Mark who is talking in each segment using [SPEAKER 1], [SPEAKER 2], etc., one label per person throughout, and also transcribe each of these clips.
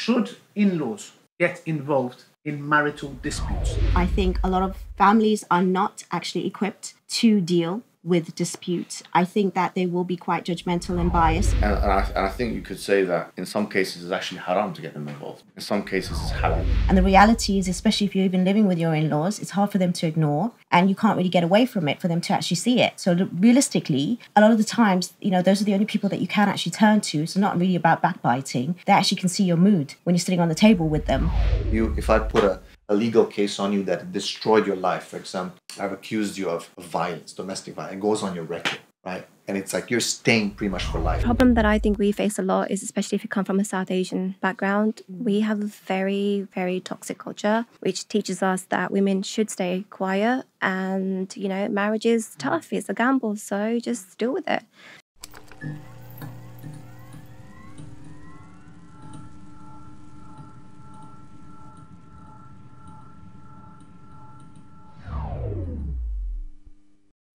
[SPEAKER 1] should in-laws get involved in marital disputes?
[SPEAKER 2] I think a lot of families are not actually equipped to deal with disputes. I think that they will be quite judgmental and biased.
[SPEAKER 3] And I think you could say that in some cases it's actually haram to get them involved. In some cases it's halal.
[SPEAKER 2] And the reality is, especially if you're even living with your in-laws, it's hard for them to ignore, and you can't really get away from it for them to actually see it. So realistically, a lot of the times, those are the only people that you can actually turn to. So not really about backbiting. They actually can see your mood when you're sitting on the table with them.
[SPEAKER 4] If I put a legal case on you that destroyed your life, for example, I've accused you of violence, domestic violence, it goes on your record, right? And it's like you're staying pretty much for life.
[SPEAKER 5] The problem that I think we face a lot is, especially if you come from a South Asian background, we have a very, very toxic culture, which teaches us that women should stay quiet and, marriage is tough, it's a gamble, so just deal with it.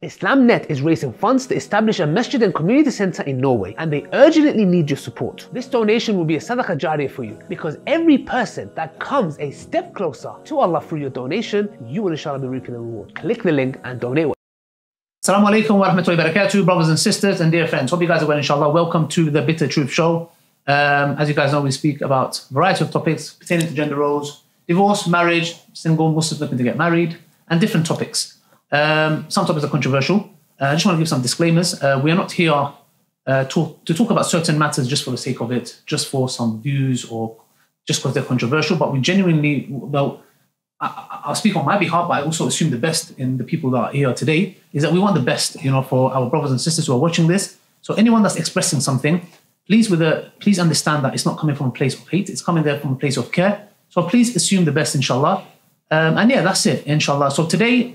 [SPEAKER 6] IslamNet is raising funds to establish a masjid and community centre in Norway, and they urgently need your support. This donation will be a sadaqah jariyah for you, because every person that comes a step closer to Allah through your donation, you will inshallah be reaping the reward. Click the link and donate.
[SPEAKER 1] Assalamu alaikum wa rahmatullahi wa barakatuh, brothers and sisters and dear friends. Hope you guys are well, inshallah. Welcome to the Bitter Truth Show. As you guys know, we speak about a variety of topics pertaining to gender roles, divorce, marriage, single Muslims looking to get married, and different topics. Some topics are controversial. I just want to give some disclaimers. We are not here to talk about certain matters just for the sake of it, just for some views or just because they're controversial. But we genuinely, I'll speak on my behalf, but I also assume the best in the people that are here today is that we want the best, for our brothers and sisters who are watching this. So anyone that's expressing something, please understand that it's not coming from a place of hate. It's coming there from a place of care. So please assume the best, inshallah. And yeah, that's it, inshallah. So today,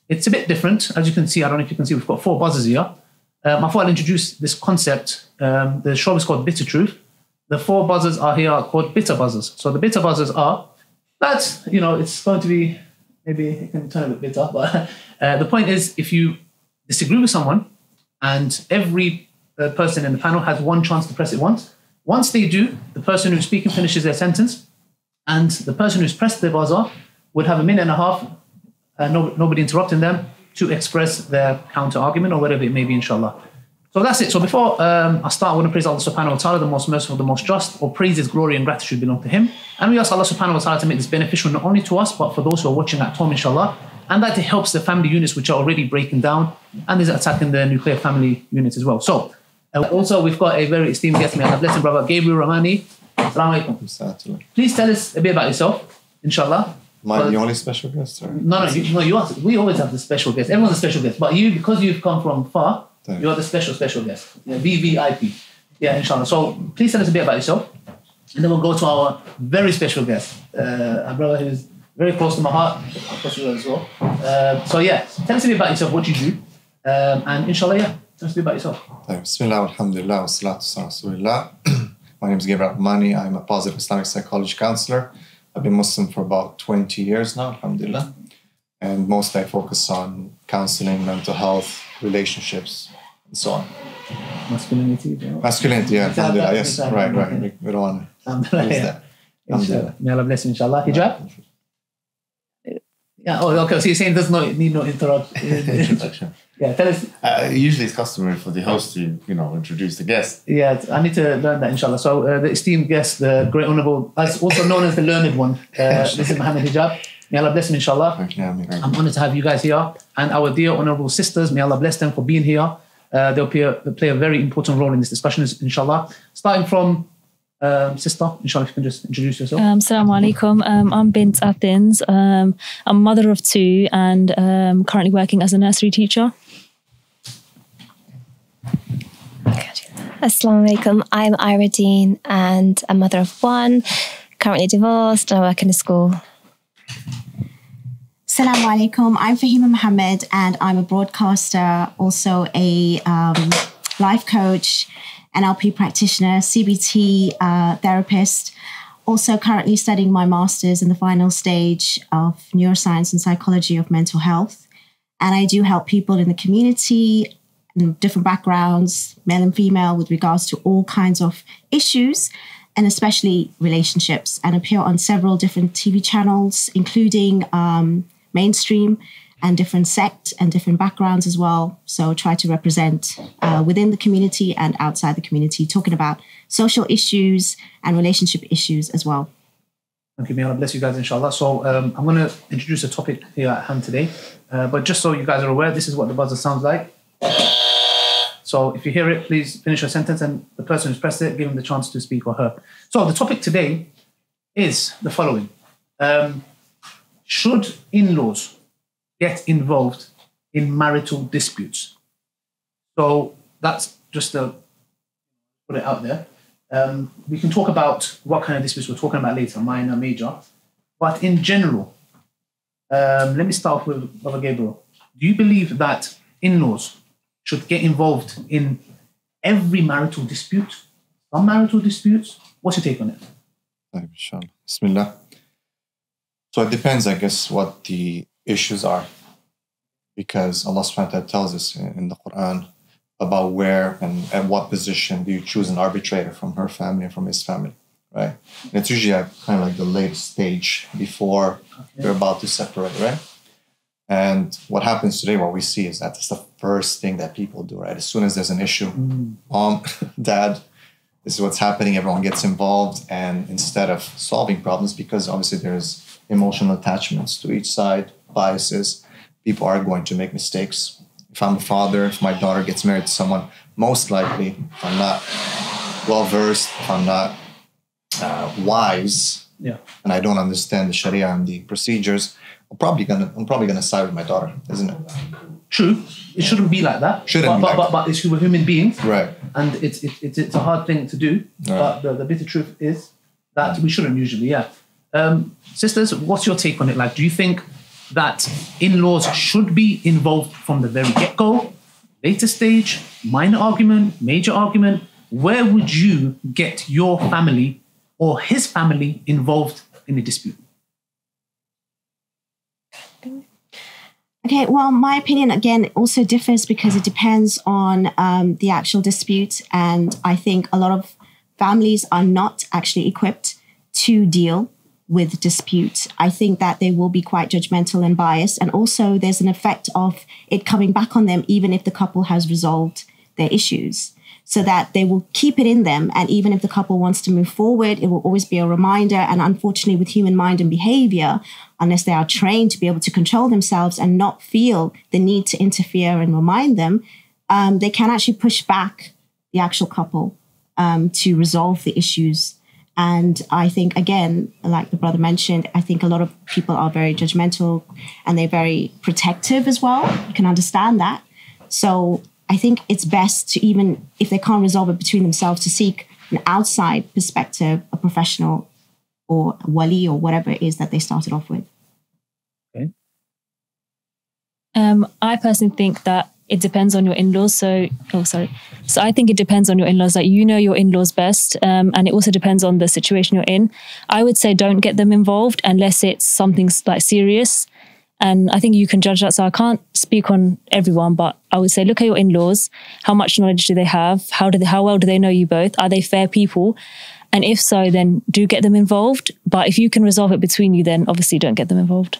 [SPEAKER 1] it's a bit different. As you can see, I don't know if you can see, we've got 4 buzzers here. I thought I'd introduce this concept. The show is called Bitter Truth. The 4 buzzers are here called bitter buzzers. So the bitter buzzers are that, it's going to be, maybe it can turn a bit bitter, but the point is, if you disagree with someone and every person in the panel has one chance to press it once. Once they do, the person who's speaking finishes their sentence, and the person who's pressed the buzzer would have a minute and a half, nobody interrupting them, to express their counter-argument or whatever it may be, inshallah. So that's it. So before I start, I want to praise Allah subhanahu wa ta'ala, the most merciful, the most just. All praises, glory and gratitude belong to Him. And we ask Allah subhanahu wa ta'ala to make this beneficial not only to us, but for those who are watching at home, inshallah. And that it helps the family units which are already breaking down, and is attacking the nuclear family units as well. So also we've got a very esteemed guest, may Allah bless him, brother Gabriel Rahmani. Assalamu alaikum. Please tell us a bit about yourself, inshallah.
[SPEAKER 4] Am I the only special guest? Or?
[SPEAKER 1] No, you are. We always have the special guest. Everyone's a special guest. But you, because you've come from far, you are the special guest. Yeah, VVIP. Yeah, inshallah. So please tell us a bit about yourself. And then we'll go to our very special guest, our brother who's very close to my heart, of course you as well. So yeah, tell us a bit about yourself, what you do. And inshallah, yeah, tell us a bit about yourself.
[SPEAKER 4] Bismillah, alhamdulillah, wa salatu wa rasulillah. My name is Gabriel Rahmani. I'm a positive Islamic psychology counselor. I've been Muslim for about 20 years now, alhamdulillah. And mostly I focus on counseling, mental health, relationships, and so on.
[SPEAKER 1] Masculinity,
[SPEAKER 4] yeah, alhamdulillah, yes, right. We don't want to lose that.
[SPEAKER 1] Alhamdulillah. May Allah bless you, inshallah. Hijab? Yeah, okay, so you're saying does not need no introduction. Yeah, tell us.
[SPEAKER 3] Usually it's customary for the host to, introduce the guest.
[SPEAKER 1] Yeah, I need to learn that, inshallah. So the esteemed guest, the great honourable, also known as the learned one, this is Muhammad Hijab. May Allah bless him, inshallah. I'm honoured to have you guys here. And our dear honourable sisters, may Allah bless them for being here. They'll play a very important role in this discussion, inshallah. Starting from sister, inshallah, if you can just introduce yourself.
[SPEAKER 7] Assalamu alaikum. I'm Bint Athens. I'm a mother of 2 and currently working as a nursery teacher.
[SPEAKER 5] Assalamu alaikum. I'm Ira Dean and a mother of 1, currently divorced, and I work in a school.
[SPEAKER 2] Assalamu alaikum. I'm Fahima Mohammed and I'm a broadcaster, also a life coach, NLP practitioner, CBT therapist, also currently studying my master's in the final stage of neuroscience and psychology of mental health. And I do help people in the community, in different backgrounds, male and female, with regards to all kinds of issues and especially relationships, and appear on several different TV channels, including mainstream and different sect and different backgrounds as well. So try to represent within the community and outside the community, talking about social issues and relationship issues as well.
[SPEAKER 1] Okay, may Allah bless you guys, inshallah. So I'm going to introduce a topic here at hand today. But just so you guys are aware, this is what the buzzer sounds like. So if you hear it, please finish your sentence, and the person who's pressed it, give him the chance to speak or her. So the topic today is the following. Should in-laws get involved in marital disputes? So that's just to put it out there. We can talk about what kind of disputes we're talking about later, minor, major. But in general, let me start with Brother Gabriel. Do you believe that in-laws should get involved in every marital dispute? Some marital disputes? What's your take on it?
[SPEAKER 4] Inshallah. Bismillah. So it depends, I guess, what the issues are. Because Allah subhanahu wa ta'ala tells us in the Qur'an about where and at what position do you choose an arbitrator from her family and from his family, right? And it's usually kind of like the latest stage before you're about to separate, right? And what happens today, what we see is that it's the first thing that people do, right? As soon as there's an issue, mom, dad, this is what's happening, everyone gets involved. And instead of solving problems, because obviously there's emotional attachments to each side, biases, people are going to make mistakes. If I'm a father, if my daughter gets married to someone, most likely, if I'm not well-versed, if I'm not wise, and I don't understand the Sharia and the procedures, I'm probably gonna side with my daughter, isn't it?
[SPEAKER 1] True. It shouldn't be like that. But it's we're human beings,
[SPEAKER 4] right?
[SPEAKER 1] And it's a hard thing to do. Right. But the bitter truth is that we shouldn't usually. Sisters, what's your take on it? Like, do you think that in-laws should be involved from the very get-go, later stage, minor argument, major argument? Where would you get your family or his family involved in a dispute?
[SPEAKER 2] Okay, well, my opinion, again, also differs because it depends on the actual dispute. And I think a lot of families are not actually equipped to deal with dispute. I think that they will be quite judgmental and biased. And also there's an effect of it coming back on them, even if the couple has resolved their issues, so that they will keep it in them. And even if the couple wants to move forward, it will always be a reminder. And unfortunately, with human mind and behavior, unless they are trained to be able to control themselves and not feel the need to interfere and remind them, they can actually push back the actual couple to resolve the issues. And I think, again, like the brother mentioned, I think a lot of people are very judgmental and they're very protective as well. You can understand that. So I think it's best to, even if they can't resolve it between themselves, to seek an outside perspective, a professional or a wali or whatever it is that they started off with.
[SPEAKER 1] Okay.
[SPEAKER 7] I personally think that it depends on your in-laws. So I think it depends on your in-laws. Like, you know your in-laws best, and it also depends on the situation you're in. I would say don't get them involved unless it's something like serious. And I think you can judge that. So I can't speak on everyone, but I would say look at your in-laws. How much knowledge do they have? How well do they know you both? Are they fair people? And if so, then do get them involved. But if you can resolve it between you, then obviously don't get them involved.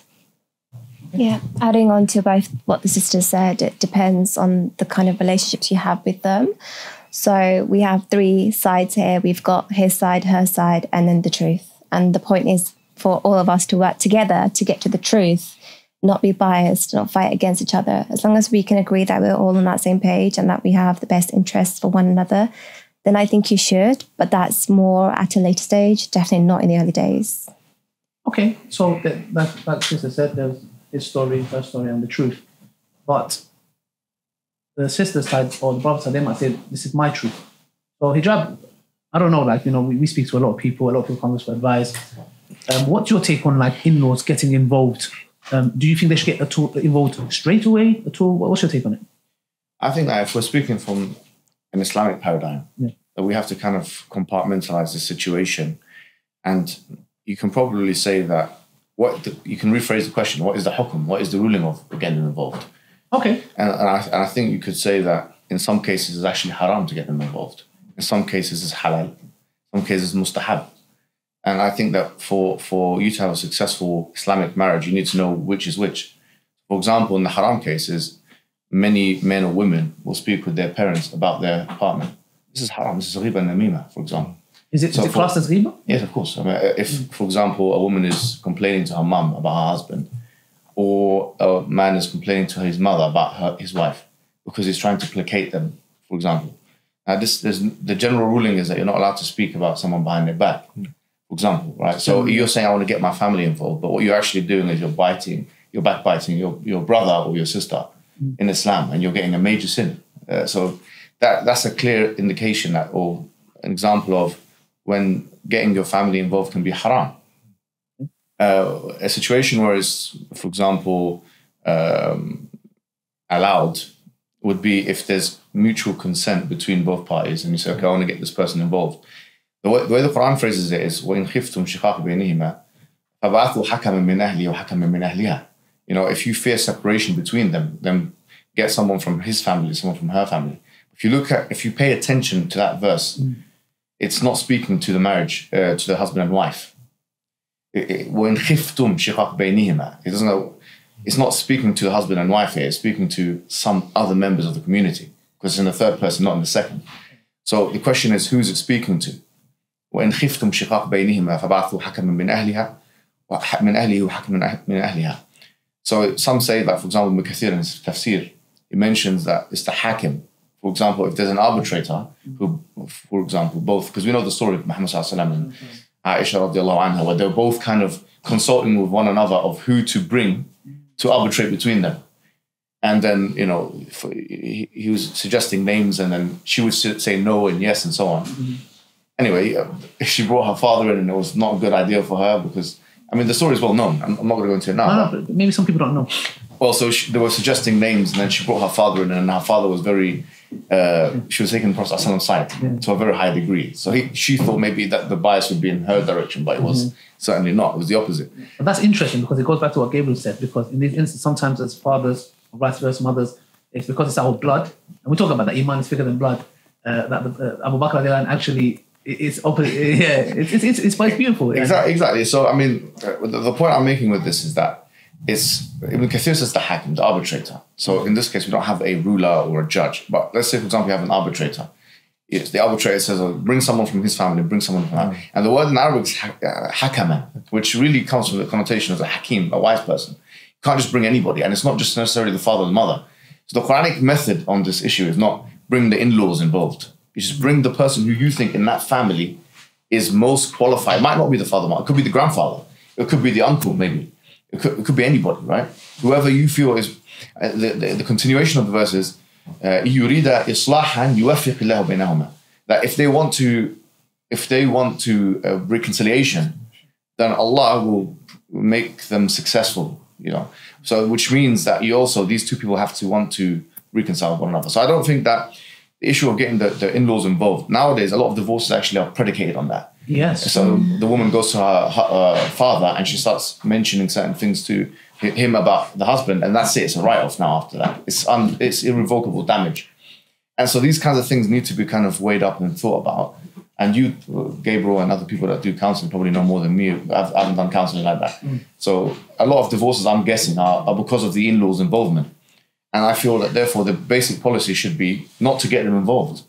[SPEAKER 5] Yeah, adding on to both what the sister said, it depends on the kind of relationships you have with them. So we have three sides here. We've got his side, her side, and then the truth. And the point is for all of us to work together to get to the truth, not be biased, not fight against each other. As long as we can agree that we're all on that same page and that we have the best interests for one another, then I think you should. But that's more at a later stage, definitely not in the early days.
[SPEAKER 1] Okay, so like sister said, there's his story, her story, and the truth. But the sister's side or the brother's side, they might say, this is my truth. So hijab, I don't know, we speak to a lot of people come to us for advice. What's your take on in-laws getting involved? Do you think they should get involved straight away at all? What's your take on it?
[SPEAKER 3] I think that if we're speaking from an Islamic paradigm, that we have to kind of compartmentalize the situation. And you can probably say that you can rephrase the question, what is the hukum? What is the ruling of getting them involved?
[SPEAKER 1] Okay.
[SPEAKER 3] And I think you could say that in some cases it's actually haram to get them involved. In some cases it's halal. some cases mustahab. And I think that for you to have a successful Islamic marriage, you need to know which is which. For example, in the haram cases, many men or women will speak with their parents about their partner. This is haram, this is ghiba and namima, for example.
[SPEAKER 1] Is it classed as ghiba?
[SPEAKER 3] Yes, of course. I mean, if, for example, a woman is complaining to her mum about her husband, or a man is complaining to his mother about his wife, because he's trying to placate them, for example. Now, the general ruling is that you're not allowed to speak about someone behind their back, for example, right? So you're saying, I want to get my family involved, but what you're actually doing is you're backbiting your brother or your sister in Islam, and you're getting a major sin. So that's a clear indication that, or an example of when getting your family involved can be haram. A situation where it's, for example, allowed would be if there's mutual consent between both parties, and you say, okay, I want to get this person involved. The way the Qur'an phrases it is, وَإِنْ خِفْتُمْ شِقَاقَ بَيْنِهِمَا فَبَعَثُوا حَكَمًا مِنْ أَهْلِهِ وَحَكَمًا مِنْ أَهْلِهَا. You know, if you fear separation between them, then get someone from his family, someone from her family. If you pay attention to that verse, it's not speaking to the marriage, to the husband and wife. وَإِنْ خِفْتُمْ شِقَاقَ بَيْنِهِمَا. It's not speaking to the husband and wife here, it's speaking to some other members of the community, because it's in the third person, not in the second. So the question is, who's it speaking to? وَإِنْ خِفْتُمْ شِقَاقَ بَيْنِهِمَا فَبَعَثُوا حَكَمًا مِنْ أَهْلِهَا وَمِنْ أَهْلِهِ وَحَكَمًا مِنْ أَهْلِهَا. So some say that, for example, Ibn Kathir in his tafsir, he mentions that it's the hakim. For example, if there's an arbitrator who, for example, both, because we know the story of Muhammad sallallahu alaihi wasallam and Aisha radiallahu anha, where they're both kind of consulting with one another of who to bring to arbitrate between them. And then, you know, he was suggesting names, and then she would say no and yes and so on. Anyway, she brought her father in, and it was not a good idea for her because, I mean, the story is well known. I'm not going to go into it now.
[SPEAKER 1] No, but maybe some people don't know.
[SPEAKER 3] Well, so they were suggesting names, and then she brought her father in, and her father was very, she was taking the Prophet ﷺ's side to a very high degree. So she thought maybe that the bias would be in her direction, but it was certainly not. It was the opposite.
[SPEAKER 1] But that's interesting because it goes back to what Gabriel said, because in these instances, sometimes as fathers, or vice versa, mothers, it's because it's our blood. And we talk about that Iman is bigger than blood. That Abu Bakr actually, it's open. Yeah, it's quite beautiful.
[SPEAKER 3] Exactly. So, I mean, the point I'm making with this is that Ibn Kathir says the hakim, the arbitrator. So in this case, we don't have a ruler or a judge. But let's say, for example, you have an arbitrator. Yes, the arbitrator says, bring someone from his family, bring someone from that. And the word in Arabic is hakaman, which really comes from the connotation of a hakim, a wise person. You can't just bring anybody. And it's not just necessarily the father or the mother. So the Quranic method on this issue is not bring the in-laws involved. You just bring the person who you think in that family is most qualified. It might not be the father, it could be the grandfather. It could be the uncle, maybe. It could be anybody, right? Whoever you feel is... The continuation of the verse is, يُرِيدَ إِصْلَاحًا يُوَفِّقِ اللَّهُ بَيْنَهُمَا. That if they want to reconciliation, then Allah will make them successful, you know. So which means that these two people have to want to reconcile with one another. So I don't think that the issue of getting the in-laws involved, nowadays a lot of divorces actually are predicated on that.
[SPEAKER 1] Yes.
[SPEAKER 3] So the woman goes to her father and she starts mentioning certain things to him about the husband, and that's it. It's a write-off now after that. It's irrevocable damage. And so these kinds of things need to be kind of weighed up and thought about. And you, Gabriel, and other people that do counseling probably know more than me. I haven't done counseling like that. So a lot of divorces, I'm guessing, are because of the in-laws' involvement. And I feel that therefore the basic policy should be not to get them involved.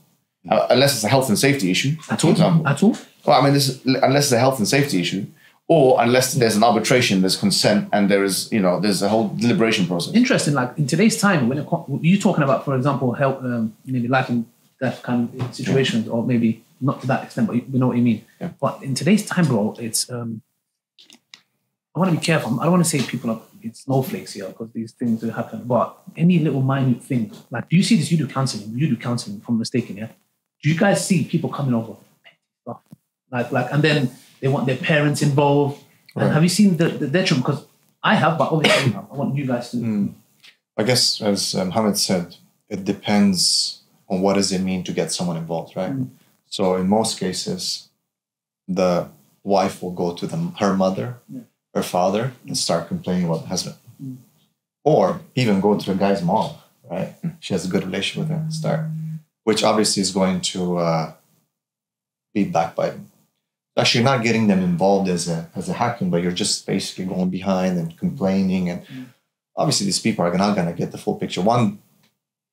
[SPEAKER 3] Unless it's a health and safety issue, for example.
[SPEAKER 1] At all?
[SPEAKER 3] Well, I mean, unless it's a health and safety issue, or unless there's an arbitration, there's consent, and there's a whole deliberation process.
[SPEAKER 1] Interesting. Like in today's time, when you're talking about, for example, health, maybe life and death kind of situations, or maybe not to that extent, but you know what you mean.
[SPEAKER 3] Yeah.
[SPEAKER 1] But in today's time, bro, it's I want to be careful. I don't want to say people are snowflakes here because these things do happen. But any little minute thing, like, do you see this? You do counseling, if I'm mistaken, yeah. Do you guys see people coming over stuff like, and then they want their parents involved? And have you seen the detriment? Because I have, but obviously I want you guys to.
[SPEAKER 4] I guess, as Mohammed said, it depends on what does it mean to get someone involved, right? So in most cases, the wife will go to her mother, her father, and start complaining about the husband. Or even go to the guy's mom, right? She has a good relationship with her, which obviously is going to be backbiting. Actually, you're not getting them involved as a hakim, but you're just basically going behind and complaining. And obviously, these people are not going to get the full picture. One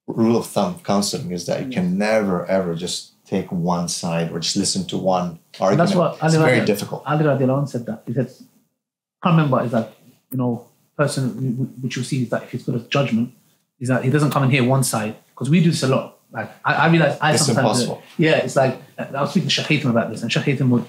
[SPEAKER 4] rule of thumb of counseling is that you can never, ever just take one side or just listen to one argument. That's what it's very difficult.
[SPEAKER 1] Ali Radiallahu said that. He said, I can't remember, is that, person which you see is that if he's good at judgment, is that he doesn't come and hear one side. Because we do this a lot. Like, I realize
[SPEAKER 4] it's
[SPEAKER 1] sometimes...
[SPEAKER 4] impossible.
[SPEAKER 1] It's like, I was speaking to Shaykh Haytham about this, and Shaykh Haytham would,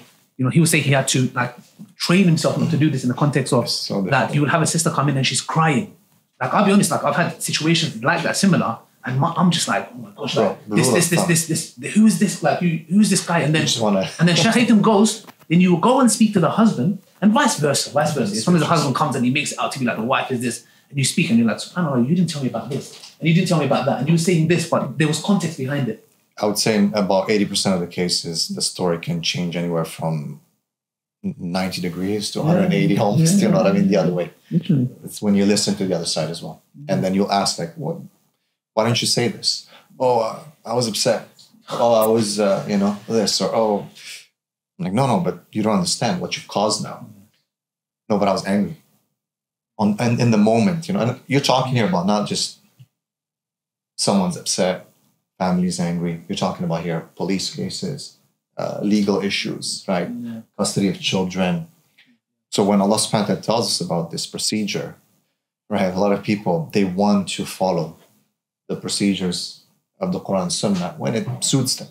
[SPEAKER 1] he would say he had to like train himself not to do this in the context of that you would have a sister come in and she's crying. Like, I'll be honest, like I've had situations like that similar, and I'm just like, oh my gosh, like this, who is this? Like, who is this guy? And then Shaykh Haytham goes, then you will go and speak to the husband, and vice versa. Sometimes the husband comes and he makes it out to be like, the wife is this, and you speak and you're like, subhanAllah, you didn't tell me about this, and you didn't tell me about that, and you were saying this, but there was context behind it.
[SPEAKER 4] I would say in about 80% of the cases, the story can change anywhere from 90 degrees to 180 almost, you know what I mean? The other way.
[SPEAKER 1] Literally.
[SPEAKER 4] It's when you listen to the other side as well. And then you'll ask, like, why don't you say this? Oh, I was upset. Oh, I was, this. Or, oh, I'm like, no, but you don't understand what you've caused now. No, but I was angry. And in the moment, and you're talking here about not just someone's upset, family's angry. You're talking about here police cases, legal issues, right? Yeah. Custody of children. So when Allah subhanahu wa ta'ala tells us about this procedure, right, a lot of people, they want to follow the procedures of the Qur'an and Sunnah when it suits them.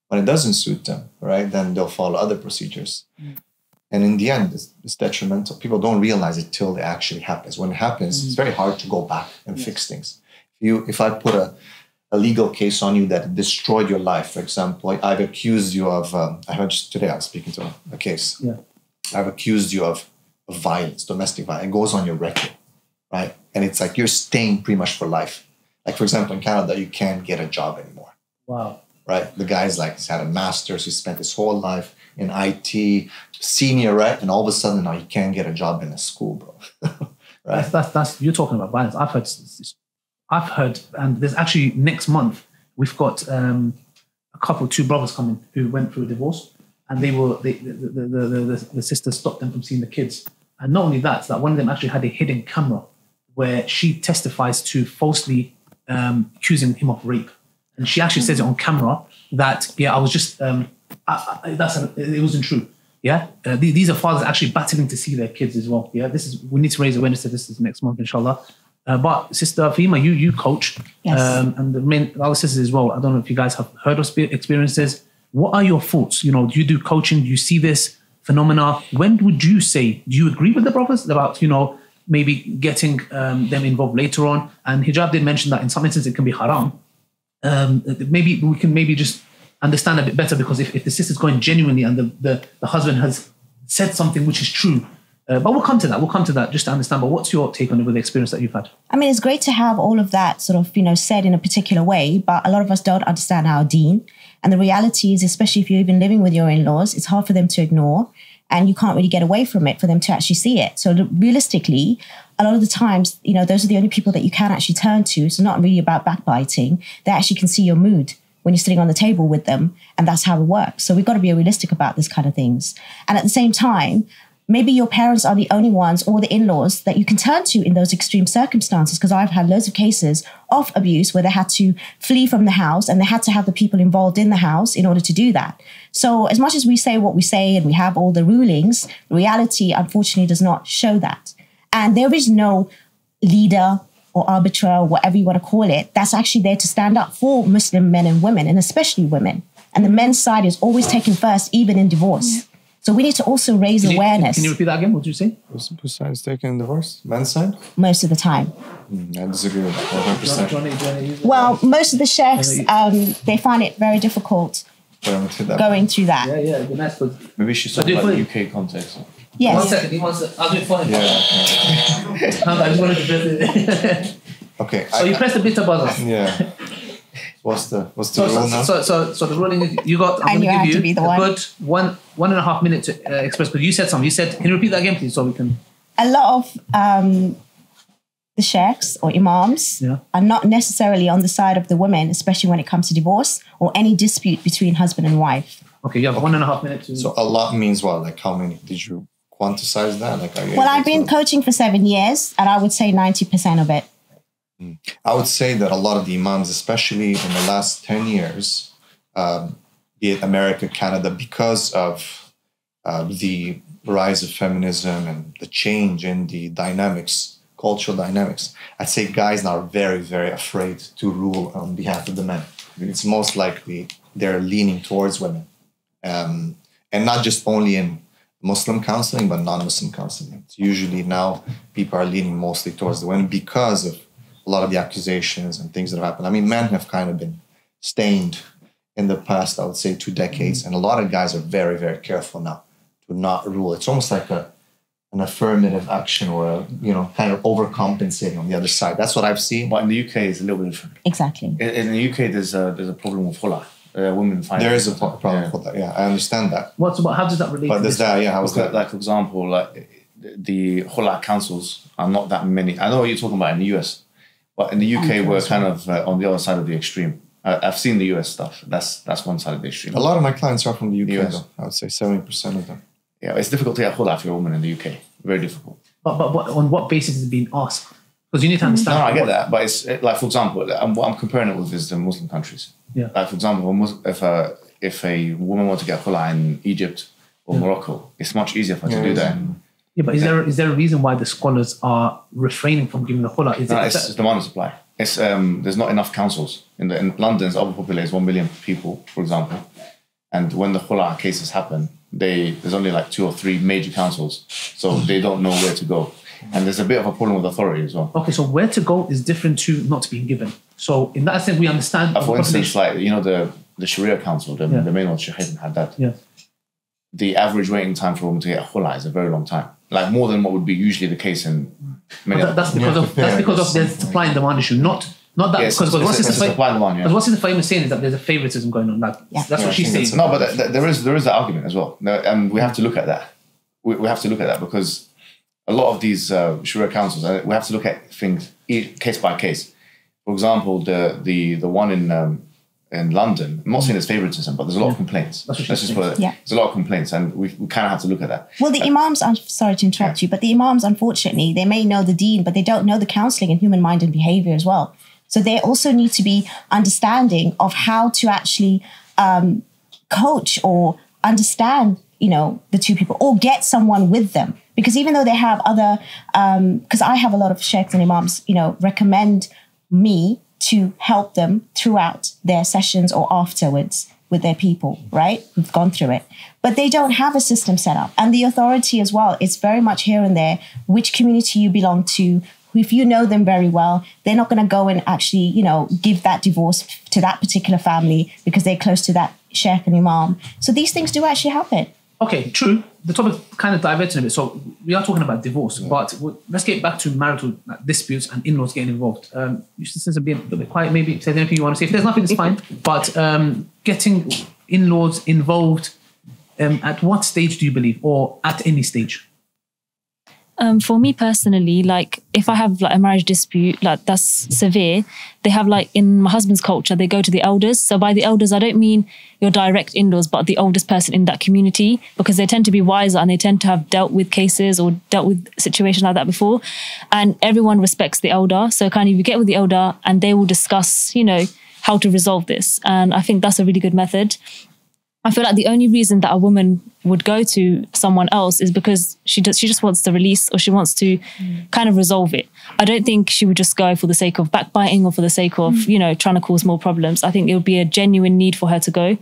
[SPEAKER 4] When it doesn't suit them, right, then they'll follow other procedures. Mm. And in the end, it's detrimental. People don't realize it till it actually happens. When it happens, it's very hard to go back and fix things. If I put a legal case on you that destroyed your life, for example, I've accused you of, I heard just today I was speaking to a case. Yeah. I've accused you of violence, domestic violence. It goes on your record, right? And it's like you're staying pretty much for life. Like, for example, in Canada, you can't get a job anymore.
[SPEAKER 1] Wow.
[SPEAKER 4] Right? The guy's like, he's had a master's, he spent his whole life in IT, senior, right? And all of a sudden now he can't get a job in a school, bro. Right?
[SPEAKER 1] That's you're talking about violence. I've heard, and there's actually next month, we've got a couple, two brothers coming who went through a divorce, and the sister stopped them from seeing the kids. And not only that, one of them actually had a hidden camera where she testifies to falsely accusing him of rape. And she actually says it on camera that, I was just, it wasn't true. Yeah. These are fathers actually battling to see their kids as well. Yeah. We need to raise awareness that this is next month, inshallah. But Sister Fahima, you coach,
[SPEAKER 2] yes.
[SPEAKER 1] And the other sisters as well. I don't know if you guys have heard of experiences. What are your thoughts? Do you do coaching? Do you see this phenomena? When would you say, do you agree with the brothers about, maybe getting them involved later on? And Hijab did mention that in some instances it can be haram. Maybe we can just understand a bit better, because if the sister's going genuinely and the husband has said something which is true, but we'll come to that just to understand. But what's your take on it with the experience that you've had?
[SPEAKER 2] I mean, it's great to have all of that sort of, said in a particular way, but a lot of us don't understand our deen. And the reality is, especially if you're even living with your in-laws, it's hard for them to ignore, and you can't really get away from it for them to actually see it. So realistically, a lot of the times, those are the only people that you can actually turn to. It's not really about backbiting. They actually can see your mood when you're sitting on the table with them, and that's how it works. So we've got to be realistic about this kind of things. And at the same time, maybe your parents are the only ones, or the in-laws, that you can turn to in those extreme circumstances. Because I've had loads of cases of abuse where they had to flee from the house, and they had to have the people involved in the house in order to do that. So as much as we say what we say and we have all the rulings, reality, unfortunately, does not show that. And there is no leader or arbiter, or whatever you want to call it, that's actually there to stand up for Muslim men and women, and especially women. And the men's side is always taken first, even in divorce. Yeah. So we need to also raise awareness.
[SPEAKER 1] Can you repeat that again? What did you say?
[SPEAKER 4] Whose side is taken in divorce? Men's side?
[SPEAKER 2] Most of the time.
[SPEAKER 4] I disagree with that 100%.
[SPEAKER 2] Well, most of the sheikhs, they find it very difficult going through that.
[SPEAKER 1] Yeah, it'd be nice.
[SPEAKER 3] Maybe she saw like UK context.
[SPEAKER 2] Yes.
[SPEAKER 1] 1 second, I'll do it for him.
[SPEAKER 4] Yeah.
[SPEAKER 1] I just wanted to press it.
[SPEAKER 4] Okay.
[SPEAKER 1] So you press the bitter button.
[SPEAKER 4] Yeah. What's the rule now?
[SPEAKER 1] So the ruling is you got. I'm going to give you a good 1.5 minutes to express. But you said something. You said, can you repeat that again, please, so we can.
[SPEAKER 2] A lot of the sheikhs or imams are not necessarily on the side of the women, especially when it comes to divorce or any dispute between husband and wife.
[SPEAKER 1] Okay, you have 1.5 minutes.
[SPEAKER 4] So a lot means what? Like how many? Did you quantize that? Like,
[SPEAKER 2] well, I've been coaching for 7 years, and I would say 90% of it.
[SPEAKER 4] I would say that a lot of the imams, especially in the last 10 years, be it America, Canada, because of the rise of feminism and the change in the dynamics, cultural dynamics, I'd say guys now are very, very afraid to rule on behalf of the men. It's most likely they're leaning towards women. And not just only in Muslim counseling, but non-Muslim counseling. It's usually now people are leaning mostly towards the women because of a lot of the accusations and things that have happened. I mean, men have kind of been stained in the past, I would say 2 decades. And a lot of guys are very, very careful now to not rule. It's almost like an affirmative action or kind of overcompensating on the other side. That's what I've seen.
[SPEAKER 3] But in the UK, it's a little bit different.
[SPEAKER 2] Exactly.
[SPEAKER 3] In the UK, there's a problem with khula. Women find
[SPEAKER 4] there is a problem with that. Yeah, I understand that.
[SPEAKER 1] How does that relate?
[SPEAKER 4] But there's that. Yeah, how is that?
[SPEAKER 3] Like, for example, like the khula councils are not that many. I know what you're talking about in the US, but in the UK, we're kind of on the other side of the extreme. I've seen the US stuff. That's one side of the extreme.
[SPEAKER 4] A lot of my clients are from the UK, though. I would say 70% of them.
[SPEAKER 3] Yeah, it's difficult to get khula if you're a woman in the UK. Very difficult.
[SPEAKER 1] But on what basis is it being asked? Because you need to understand.
[SPEAKER 3] No, I get that. But it's like, for example, what I'm comparing it with is the Muslim countries.
[SPEAKER 1] Yeah.
[SPEAKER 3] Like, for example, if a woman wants to get khula in Egypt or Morocco, it's much easier for her to do that.
[SPEAKER 1] Yeah, but is there a reason why the scholars are refraining from giving the khula?
[SPEAKER 3] It's demand and supply. It's there's not enough councils. In London's overpopulated 1 million people, for example. And when the khula cases happen, there's only like 2 or 3 major councils. So they don't know where to go. And there's a bit of a problem with authority as well.
[SPEAKER 1] Okay, so where to go is different to not being given. So in that sense, we understand.
[SPEAKER 3] For instance, like, the Sharia Council, the main one, Sheikh Haddad.
[SPEAKER 1] Yeah.
[SPEAKER 3] The average waiting time for a woman to get a khula is a very long time. Like, more than what would be usually the case in many other
[SPEAKER 1] that's because of the supply and demand issue, not that.
[SPEAKER 3] Yes,
[SPEAKER 1] because what's the famous saying is that there's a favoritism going on. That's what she's saying.
[SPEAKER 3] No, but there is the argument as well, and we have to look at that. We have to look at that because a lot of these Sharia councils, we have to look at things case by case. For example, the one in London, I'm not saying there's favoritism, but there's a lot of complaints. There's a lot of complaints, and we kind of have to look at that.
[SPEAKER 2] Well, the imams, I'm sorry to interrupt you, but the imams, unfortunately, they may know the deen, but they don't know the counselling in human mind and behaviour as well. So they also need to be understanding of how to actually coach or understand, the two people, or get someone with them. Because even though they have other, because I have a lot of sheikhs and imams, recommend me to help them throughout their sessions or afterwards with their people, right? Who've gone through it. But they don't have a system set up. And the authority as well, it's very much here and there, which community you belong to. If you know them very well, they're not going to go and actually, give that divorce to that particular family because they're close to that sheikh and imam. So these things do actually happen.
[SPEAKER 1] Okay, true. The topic kind of diverted a bit. So we are talking about divorce, but let's get back to marital disputes and in-laws getting involved. You should be a little bit quiet. Maybe if there's anything you want to say. If there's nothing, it's fine. But getting in-laws involved, at what stage do you believe, or at any stage?
[SPEAKER 7] For me personally, like if I have like a marriage dispute, like that's severe, they have like in my husband's culture, they go to the elders. So by the elders, I don't mean your direct in-laws, but the oldest person in that community, because they tend to be wiser and they tend to have dealt with cases or dealt with situations like that before. And everyone respects the elder. So kind of you get with the elder and they will discuss, how to resolve this. And I think that's a really good method. I feel like the only reason that a woman would go to someone else is because she just wants the release, or she wants to kind of resolve it. I don't think she would just go for the sake of backbiting or for the sake of, trying to cause more problems. I think it would be a genuine need for her to go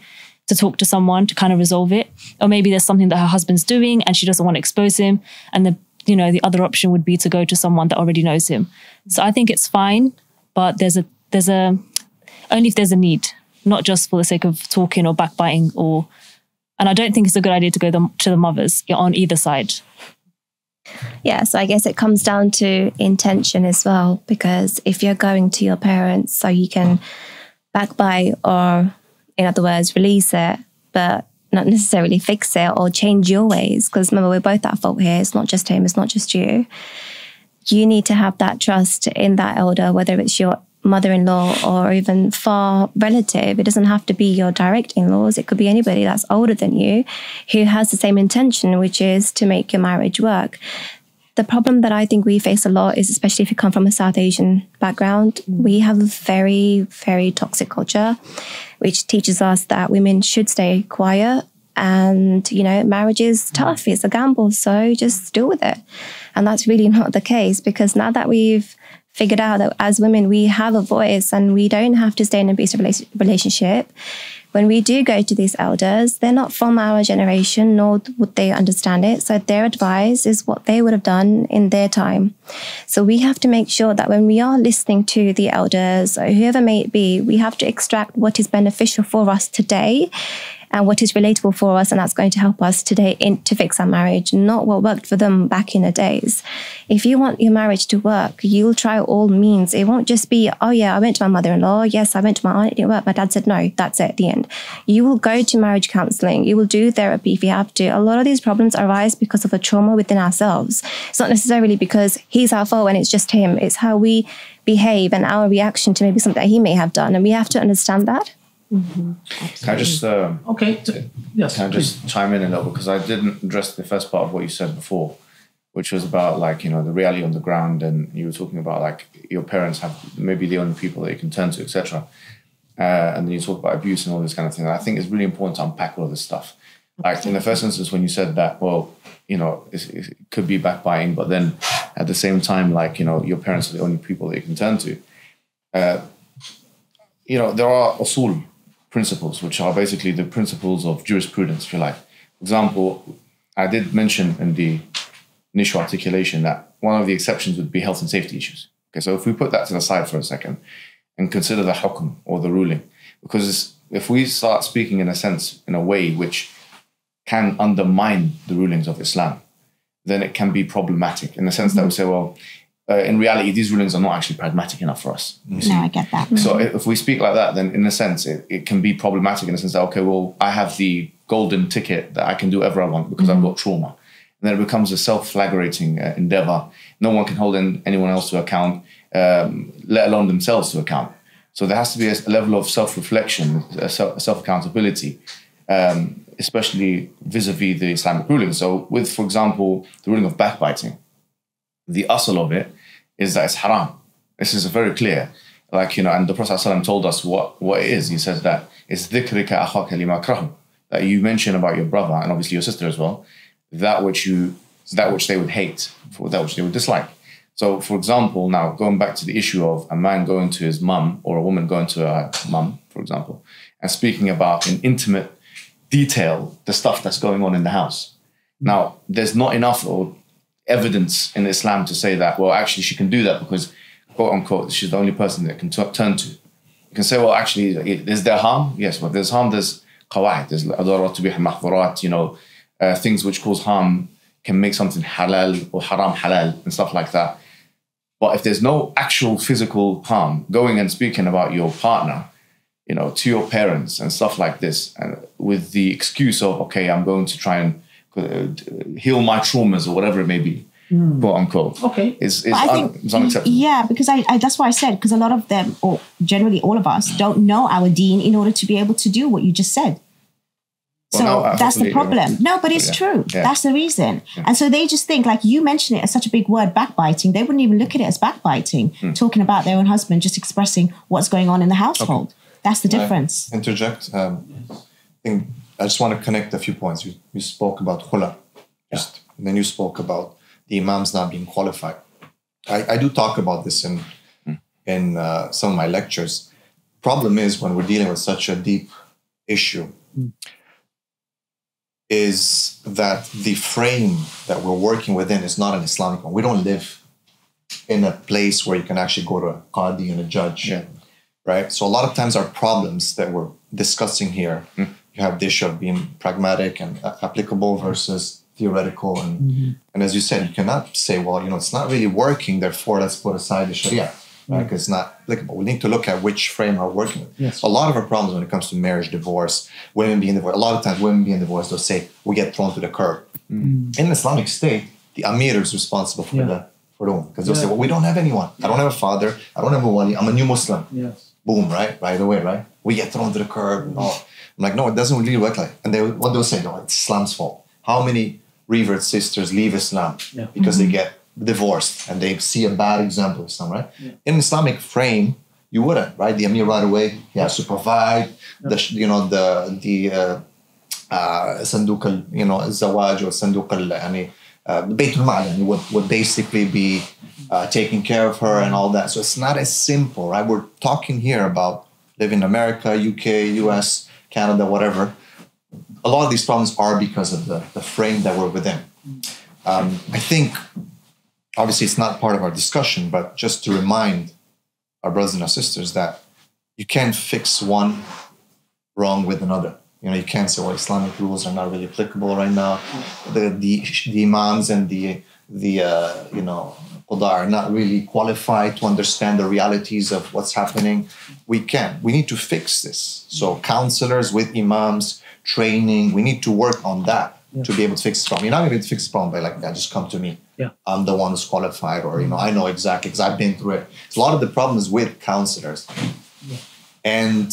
[SPEAKER 7] to talk to someone to kind of resolve it. Or maybe there's something that her husband's doing and she doesn't want to expose him. And the other option would be to go to someone that already knows him. So I think it's fine, but there's only if there's a need. Not just for the sake of talking or backbiting, and I don't think it's a good idea to go to the mothers on either side.
[SPEAKER 5] Yeah, so I guess it comes down to intention as well, because if you're going to your parents so you can backbite, or in other words, release it, but not necessarily fix it or change your ways, because remember, we're both at fault here. It's not just him, it's not just you. You need to have that trust in that elder, whether it's your mother-in-law or even far relative. It doesn't have to be your direct in-laws. It could be anybody that's older than you who has the same intention, which is to make your marriage work. The problem that I think we face a lot is, especially if you come from a South Asian background, we have a very, very toxic culture, which teaches us that women should stay quiet. And, you know, marriage is tough. It's a gamble. So just deal with it. And that's really not the case, because now that we've figured out that as women, we have a voice and we don't have to stay in an abusive relationship, when we do go to these elders, they're not from our generation, nor would they understand it. So their advice is what they would have done in their time. So we have to make sure that when we are listening to the elders or whoever may it be, we have to extract what is beneficial for us today and what is relatable for us, and that's going to help us today to fix our marriage, not what worked for them back in the days. If you want your marriage to work, you'll try all means. It won't just be, oh yeah, I went to my mother-in-law, yes, I went to my aunt, it didn't work, my dad said no, that's it at the end. You will go to marriage counselling, you will do therapy if you have to. A lot of these problems arise because of a trauma within ourselves. It's not necessarily because he's our fault and it's just him. It's how we behave and our reaction to maybe something that he may have done, and we have to understand that.
[SPEAKER 2] Mm-hmm.
[SPEAKER 3] Can I just
[SPEAKER 1] Yes,
[SPEAKER 3] can I just chime in a little, because I didn't address the first part of what you said before, which was about, like, you know, the reality on the ground, and you were talking about, like, your parents have maybe the only people that you can turn to, etc. And then you talk about abuse and all this kind of thing. And I think it's really important to unpack all this stuff. Like in the first instance, when you said that, well, you know, it could be backbiting, but then at the same time, like, you know, your parents are the only people that you can turn to. You know, there are usul principles, which are basically the principles of jurisprudence, if you like. For example, I did mention in the initial articulation that one of the exceptions would be health and safety issues. Okay, so if we put that to the side for a second and consider the hukm, or the ruling, because if we start speaking in a way which can undermine the rulings of Islam, then it can be problematic in the sense that we say, well, in reality, these rulings are not actually pragmatic enough for us.
[SPEAKER 2] No, I get that.
[SPEAKER 3] So if we speak like that, then in a sense, it can be problematic in the sense that, okay, well, I have the golden ticket that I can do whatever I want because I've got trauma. And then it becomes a self-flagellating endeavor. No one can hold anyone else to account, let alone themselves to account. So there has to be a level of self-reflection, self-accountability, especially vis-a-vis the Islamic ruling. So with, for example, the ruling of backbiting, the asl of it is that it's haram. This is very clear. Like, you know, and the Prophet ﷺ told us what it is. He says that it's dhikrika akhaka lima krahu, that you mention about your brother and obviously your sister as well, that which they would hate, for that which they would dislike. So, for example, now going back to the issue of a man going to his mum or a woman going to her mum, for example, and speaking about in intimate detail the stuff that's going on in the house. Now, there's not enough evidence in Islam to say that, well, actually she can do that because, quote unquote, she's the only person that can turn to. You can say, well, actually, is there harm? Yes, but there's harm, there's qawaid, there's adarat tubih al-mahdhurat, you know, things which cause harm can make something halal or haram halal and stuff like that. But if there's no actual physical harm, going and speaking about your partner, you know, to your parents and stuff like this, and with the excuse of, okay, I'm going to try and heal my traumas or whatever it may be, quote unquote.
[SPEAKER 1] Okay.
[SPEAKER 3] It's unacceptable.
[SPEAKER 2] Yeah, because I that's why I said, because a lot of them, or generally all of us, don't know our deen in order to be able to do what you just said.
[SPEAKER 3] Well,
[SPEAKER 2] so
[SPEAKER 3] no,
[SPEAKER 2] that's the problem. No, but it's true.
[SPEAKER 3] Yeah.
[SPEAKER 2] That's the reason.
[SPEAKER 3] Yeah.
[SPEAKER 2] And so they just think, like you mentioned it as such a big word, backbiting. They wouldn't even look at it as backbiting, talking about their own husband, just expressing what's going on in the household. Okay. That's the difference.
[SPEAKER 4] Interject. I just want to connect a few points. You spoke about khula. And then you spoke about the imams not being qualified. I do talk about this in some of my lectures. Problem is, when we're dealing with such a deep issue, is that the frame that we're working within is not an Islamic one. We don't live in a place where you can actually go to a qadi and a judge, right? So a lot of times our problems that we're discussing here, you have the issue of being pragmatic and applicable versus theoretical. And as you said, you cannot say, well, you know, it's not really working, therefore let's put aside the Sharia, right? Because it's not applicable. We need to look at which frame we're working with.
[SPEAKER 1] Yes.
[SPEAKER 4] A lot of our problems when it comes to marriage, divorce, women being divorced, a lot of times women being divorced, they'll say, we get thrown to the curb. In the Islamic State, the Amir is responsible for the woman. Because they'll say, well, we don't have anyone. I don't have a father. I don't have a wali. I'm a new Muslim.
[SPEAKER 1] Yes.
[SPEAKER 4] Boom, right away, right? We get thrown to the curb and all. I'm like, no, it doesn't really work like. And what they'll say, no, it's Islam's fault. How many revert sisters leave Islam because they get divorced and they see a bad example of Islam, right? Yeah. In Islamic frame, you wouldn't, right? The Amir right away, he has to provide the صندوق الزواج or صندوق بيت المال would basically be taking care of her and all that. So it's not as simple, right? We're talking here about living in America, UK, US, Canada, whatever. A lot of these problems are because of the frame that we're within. I think, obviously, it's not part of our discussion, but just to remind our brothers and our sisters that you can't fix one wrong with another. You can't say, well, Islamic rules are not really applicable right now. The imams and the Qudar are not really qualified to understand the realities of what's happening. We need to fix this. So counselors with imams, training, we need to work on that to be able to fix the problem. You're not going to be able to fix the problem by like, just come to me. Yeah. I'm the one who's qualified, or, I know exactly because I've been through it. It's a lot of the problems with counselors. Yeah. And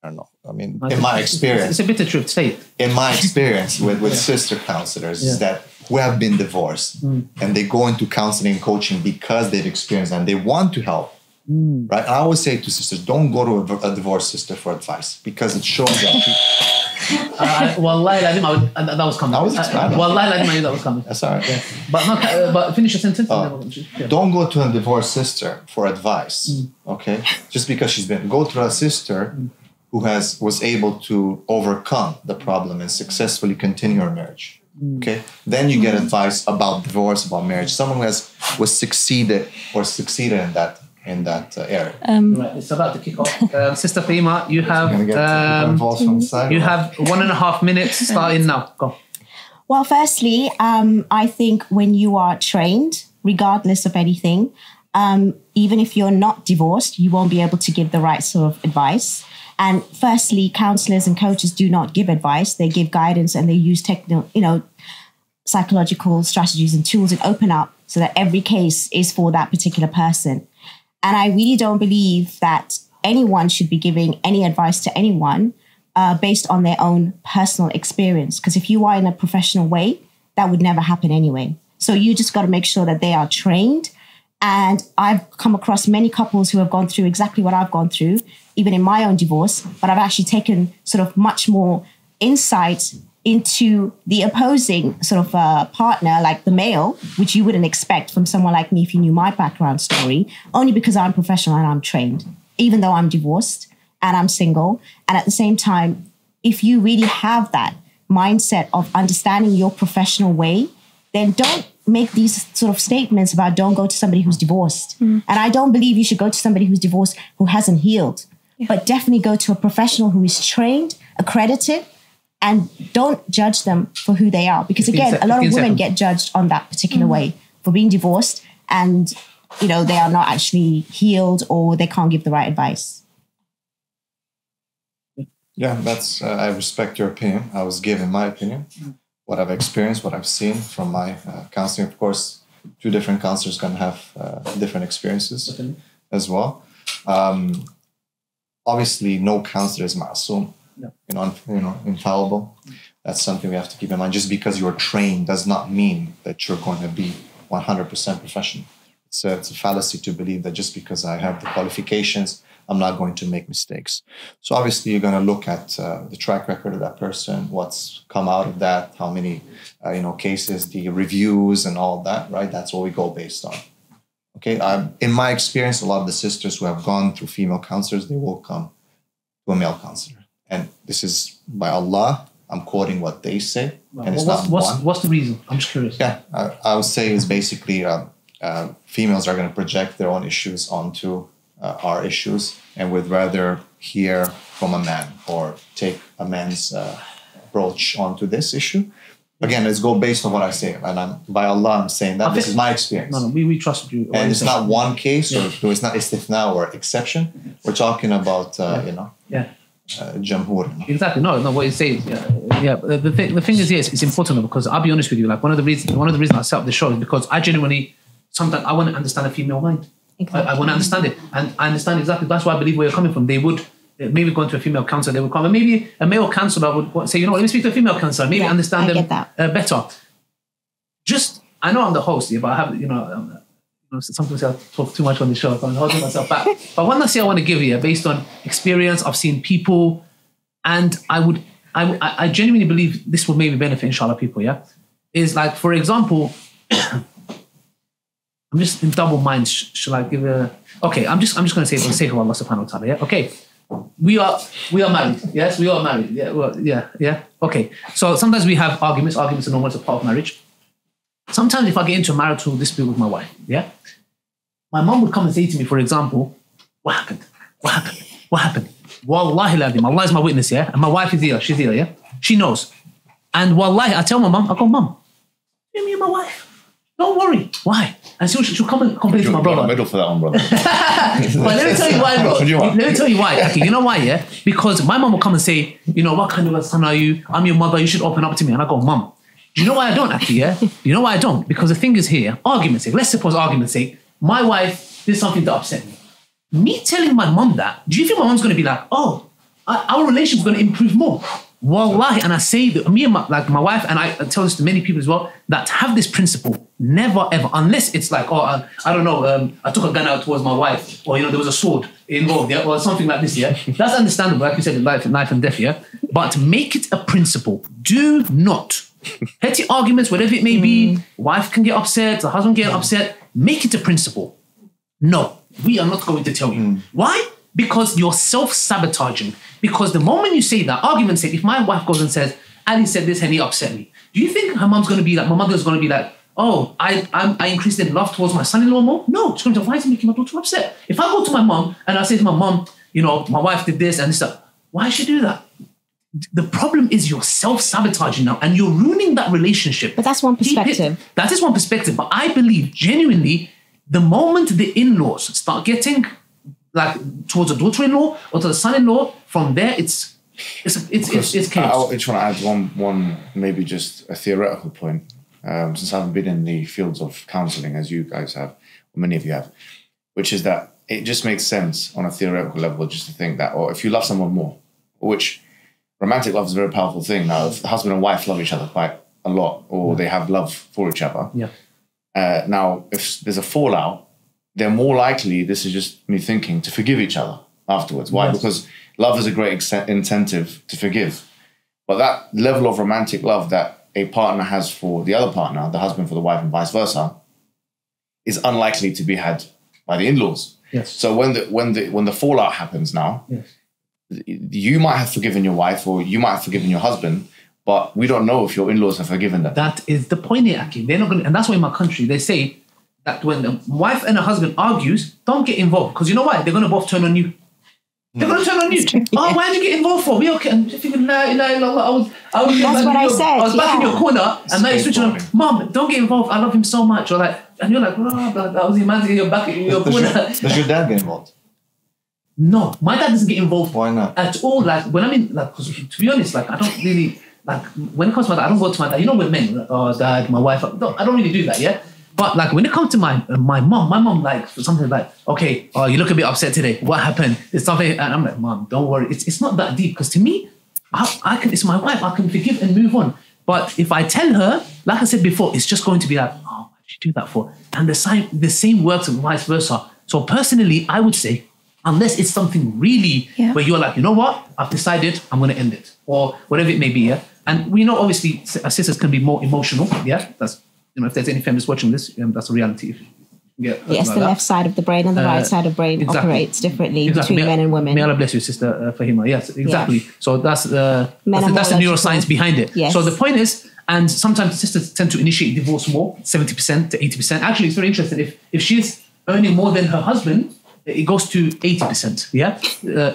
[SPEAKER 4] I don't know. I mean, in my experience,
[SPEAKER 1] it's a bit of truth. Say it.
[SPEAKER 4] In my experience with sister counselors, is that who have been divorced and they go into counseling and coaching because they've experienced and they want to help. Right? I always say to sisters, don't go to a divorced sister for advice because it shows that.
[SPEAKER 1] Wallahi, that was coming.
[SPEAKER 4] I was expanding.
[SPEAKER 1] Wallahi, I knew that was coming.
[SPEAKER 4] That's all right. Yeah.
[SPEAKER 1] But finish your sentence.
[SPEAKER 4] Don't go to a divorced sister for advice. Okay? Just because go to a sister who was able to overcome the problem and successfully continue her marriage. Okay, then you get advice about divorce, about marriage. Someone who was succeeded in that area.
[SPEAKER 1] Right, it's about to kick off. Sister Fahima, you have 1.5 minutes starting now. Go.
[SPEAKER 2] Well, firstly, I think when you are trained, regardless of anything, even if you're not divorced, you won't be able to give the right sort of advice. And firstly, counselors and coaches do not give advice. They give guidance and they use psychological strategies and tools and open up so that every case is for that particular person. And I really don't believe that anyone should be giving any advice to anyone based on their own personal experience. Because if you are in a professional way, that would never happen anyway. So you just got to make sure that they are trained. And I've come across many couples who have gone through exactly what I've gone through, even in my own divorce, but I've actually taken sort of much more insight into the opposing sort of partner, like the male, which you wouldn't expect from someone like me if you knew my background story, only because I'm professional and I'm trained, even though I'm divorced and I'm single. And at the same time, if you really have that mindset of understanding your professional way, then don't make these sort of statements about don't go to somebody who's divorced. And I don't believe you should go to somebody who's divorced who hasn't healed, but definitely go to a professional who is trained, accredited, and don't judge them for who they are. Because again, a lot of women get judged on that particular way for being divorced and, they are not actually healed or they can't give the right advice.
[SPEAKER 4] Yeah, I respect your opinion. I was giving my opinion. What I've experienced, what I've seen from my counseling. Of course, two different counselors can have different experiences as well. Obviously, no counselor is ma'asum, infallible. That's something we have to keep in mind. Just because you're trained does not mean that you're going to be 100% professional. It's a fallacy to believe that just because I have the qualifications, I'm not going to make mistakes. So obviously, you're going to look at the track record of that person, what's come out of that, how many cases, the reviews and all that, right? That's what we go based on. Okay. In my experience, a lot of the sisters who have gone through female counselors, they will come to a male counselor. And this is by Allah. I'm quoting what they say. And it's
[SPEAKER 1] what's the reason? I'm just curious.
[SPEAKER 4] Yeah. I would say is basically females are going to project their own issues onto our issues and would rather hear from a man or take a man's approach onto this issue. Again, let's go based on what I say. And by Allah, I'm saying that this is my experience.
[SPEAKER 1] No, we trust you.
[SPEAKER 4] And it's not one case or it's not istithna or exception. We're talking about, jamhur.
[SPEAKER 1] Exactly. No, what you say is, Yeah, the thing is, yes, it's important because I'll be honest with you. Like one of the reasons I set up the show is because I genuinely sometimes I want to understand a female mind. Exactly. I want to understand it, and I understand exactly. That's why I believe where you're coming from. They would maybe go into a female counselor. They would come, and maybe a male counselor would say, you know, let me speak to a female counselor. Maybe understand them better. Just I know I'm the host here, but I have sometimes I talk too much on the show. So I'm holding myself back. But one thing I want to give you, based on experience, I've seen people, and I genuinely believe this will maybe benefit, inshallah, people. Yeah, is like, for example. I'm just in double mind. Shall I give a? Okay, I'm just going to say it for the sake of Allah Subhanahu wa Taala. Yeah. Okay, we are married. Yes, we are married. Yeah. Well, yeah. Okay. So sometimes we have arguments. Arguments are normal. It's a part of marriage. Sometimes if I get into a marital dispute with my wife, yeah, my mom would come and say to me, for example, "What happened? What happened? What happened?" Wallahi lazim, Allah is my witness. Yeah, and my wife is here. She's here. Yeah, she knows. And wallahi, I tell my mom, I go, "Mom, me and my wife. Don't worry. Why?" And she'll come and complain to my brother.
[SPEAKER 3] Middle for that one, brother.
[SPEAKER 1] But let me tell you why, bro. Let me tell you why. Okay, you know why, yeah? Because my mom will come and say, you know, what kind of a son are you? I'm your mother. You should open up to me. And I go, Mom, do you know why I don't, actually, yeah? You know why I don't? Because the thing is here, argument's sake. Let's suppose argument's sake, my wife did something that upset me. Me telling my mom that, do you think my mom's going to be like, oh, our relationship's going to improve more? Wallahi, and I say that me and my wife, and I tell this to many people as well, that have this principle, never ever, unless it's like, I don't know, I took a gun out towards my wife, or, you know, there was a sword involved, yeah, or something like this, yeah. That's understandable, like you said, life and death, yeah. But make it a principle. Do not, petty arguments, whatever it may be, wife can get upset, the husband get upset, make it a principle. No, we are not going to tell you. Why? Because you're self-sabotaging. Because the moment you say that, argument sake, if my wife goes and says, Ali said this and he upset me, do you think her mom's going to be like, my mother's going to be like, oh, I increased in love towards my son-in-law more? No, she's going to, why is he making my daughter upset? If I go to my mom and I say to my mom, you know, my wife did this and this stuff, why should she do that? The problem is you're self-sabotaging now and you're ruining that relationship.
[SPEAKER 2] But that's one perspective.
[SPEAKER 1] That is one perspective. But I believe genuinely, the moment the in-laws start getting like towards a daughter-in-law or to the son-in-law, from there it's chaos.
[SPEAKER 3] I just want to add one maybe just a theoretical point. Since I haven't been in the fields of counselling as you guys have, or many of you have, which is that it just makes sense on a theoretical level just to think that, or if you love someone more, which romantic love is a very powerful thing. Now, if the husband and wife love each other quite a lot, or they have love for each other, now if there's a fallout, they're more likely, this is just me thinking, to forgive each other afterwards. Why? Yes. Because love is a great incentive to forgive. But that level of romantic love that a partner has for the other partner, the husband for the wife and vice versa, is unlikely to be had by the in-laws.
[SPEAKER 1] Yes.
[SPEAKER 3] So when the fallout happens now, you might have forgiven your wife or you might have forgiven your husband, but we don't know if your in-laws have forgiven them.
[SPEAKER 1] That is the point here, Aki. They're not going to, and that's why in my country they say that when the wife and the husband argues, don't get involved. Because you know why? They're going to both turn on you. They're going to turn on you. Oh, why did you get involved for? We okay. I'm just thinking, la ilaha illallah. I was back in your corner, and now you're switching on. Mom, don't get involved. I love him so much. Or like, and you're like, oh, that was imagining you're back in your corner.
[SPEAKER 4] Does your dad get involved?
[SPEAKER 1] No, my dad doesn't get involved.
[SPEAKER 4] Why not?
[SPEAKER 1] At all. Like when I'm in, like, cause to be honest, like I don't really like when it comes to my dad. I don't go to my dad. You know, with men, like, oh, dad, my wife. I don't really do that. Yeah. But like when it comes to my mom like something like, okay, oh, you look a bit upset today. What happened? It's something, and I'm like, Mom, don't worry. It's not that deep because to me, I can. It's my wife. I can forgive and move on. But if I tell her, like I said before, it's just going to be like, oh, what did you do that for? And the same works and vice versa. So personally, I would say, unless it's something really where you're like, you know what, I've decided I'm going to end it or whatever it may be. Yeah, and we know obviously our sisters can be more emotional. Yeah, that's. You know, if there's any feminists watching this, that's a reality.
[SPEAKER 2] Yes, like the left side of the brain and the right side of the brain operates differently between men and women.
[SPEAKER 1] May Allah bless you, Sister Fahima. Yes, exactly. Yeah. So that's the neuroscience behind it. Yes. So the point is, and sometimes sisters tend to initiate divorce more, 70% to 80%. Actually, it's very interesting. If she's earning more than her husband, it goes to 80%. Yeah,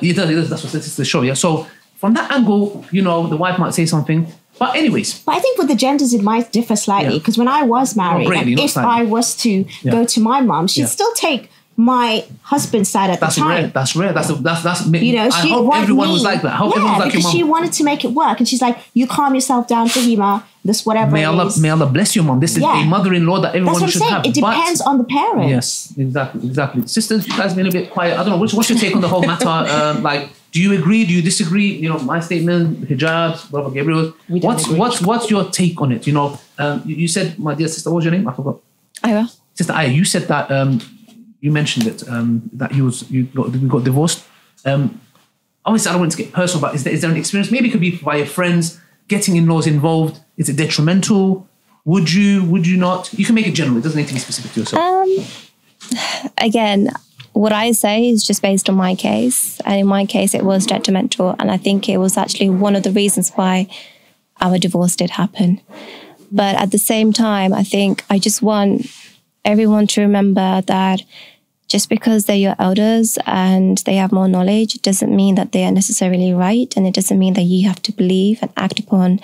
[SPEAKER 1] it does. That's what statistics show. Yeah. So from that angle, you know, the wife might say something. But anyways.
[SPEAKER 2] But I think with the genders, it might differ slightly because when I was married, if I was to go to my mom, she'd still take my husband's side at the time.
[SPEAKER 1] That's rare. That's
[SPEAKER 2] you know,
[SPEAKER 1] I hope everyone was like that. I hope everyone was like your mom.
[SPEAKER 2] Because she wanted to make it work, and she's like, "You calm yourself down, Fahima. This whatever."
[SPEAKER 1] May Allah bless your mom. This is a mother-in-law that everyone should have.
[SPEAKER 2] It depends on the parents.
[SPEAKER 1] Yes, exactly. Sisters, you guys been a bit quiet. I don't know. What's your take on the whole matter? Like, do you agree? Do you disagree? You know, my statement, hijab, Brother Gabriel. What's your take on it? You know, you said, my dear sister, what was your name? I forgot.
[SPEAKER 5] Ira.
[SPEAKER 1] Sister Aya, you said that you mentioned it that we got divorced. Obviously, I don't want to get personal, but is there an experience? Maybe it could be via friends, getting in-laws involved. Is it detrimental? Would you not? You can make it general. It doesn't need to be specific to yourself.
[SPEAKER 5] Again, what I say is just based on my case. And in my case, it was detrimental. And I think it was actually one of the reasons why our divorce did happen. But at the same time, I think I just want everyone to remember that just because they're your elders and they have more knowledge, it doesn't mean that they are necessarily right. And it doesn't mean that you have to believe and act upon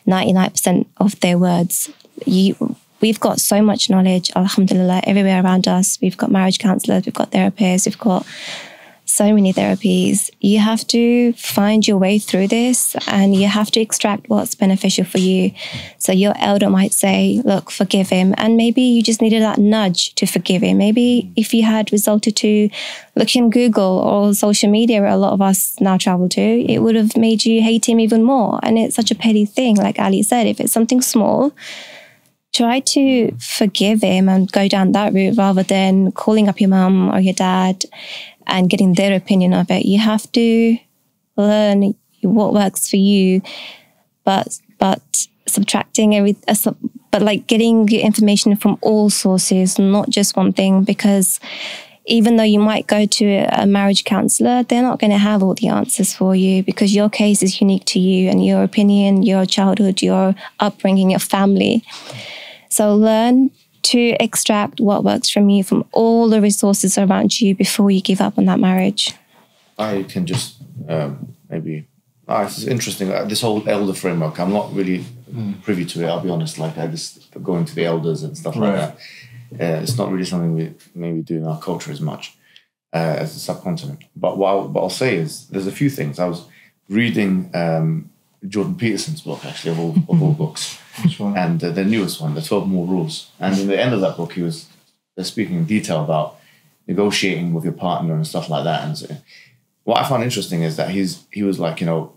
[SPEAKER 5] 99% of their words. We've got so much knowledge, alhamdulillah, everywhere around us. We've got marriage counsellors, we've got therapists, we've got so many therapies. You have to find your way through this and you have to extract what's beneficial for you. So your elder might say, look, forgive him. And maybe you just needed that nudge to forgive him. Maybe if you had resorted to looking Google or social media, where a lot of us now travel to, it would have made you hate him even more. And it's such a petty thing. Like Ali said, if it's something small, try to forgive him and go down that route rather than calling up your mum or your dad and getting their opinion of it. You have to learn what works for you, but subtracting but like getting your information from all sources, not just one thing, because even though you might go to a marriage counsellor, they're not going to have all the answers for you because your case is unique to you and your opinion, your childhood, your upbringing, your family. So learn to extract what works from you from all the resources around you before you give up on that marriage.
[SPEAKER 3] I can just it's interesting. This whole elder framework, I'm not really privy to it, I'll be honest. Like I just going to the elders and stuff like that. It's not really something we maybe do in our culture as much as the subcontinent. But what I'll say is there's a few things. I was reading Jordan Peterson's book, actually, of all books.
[SPEAKER 4] Which one?
[SPEAKER 3] And the newest one, the 12 More Rules. And in the end of that book, they're speaking in detail about negotiating with your partner and stuff like that. And so, what I found interesting is that he was like, you know,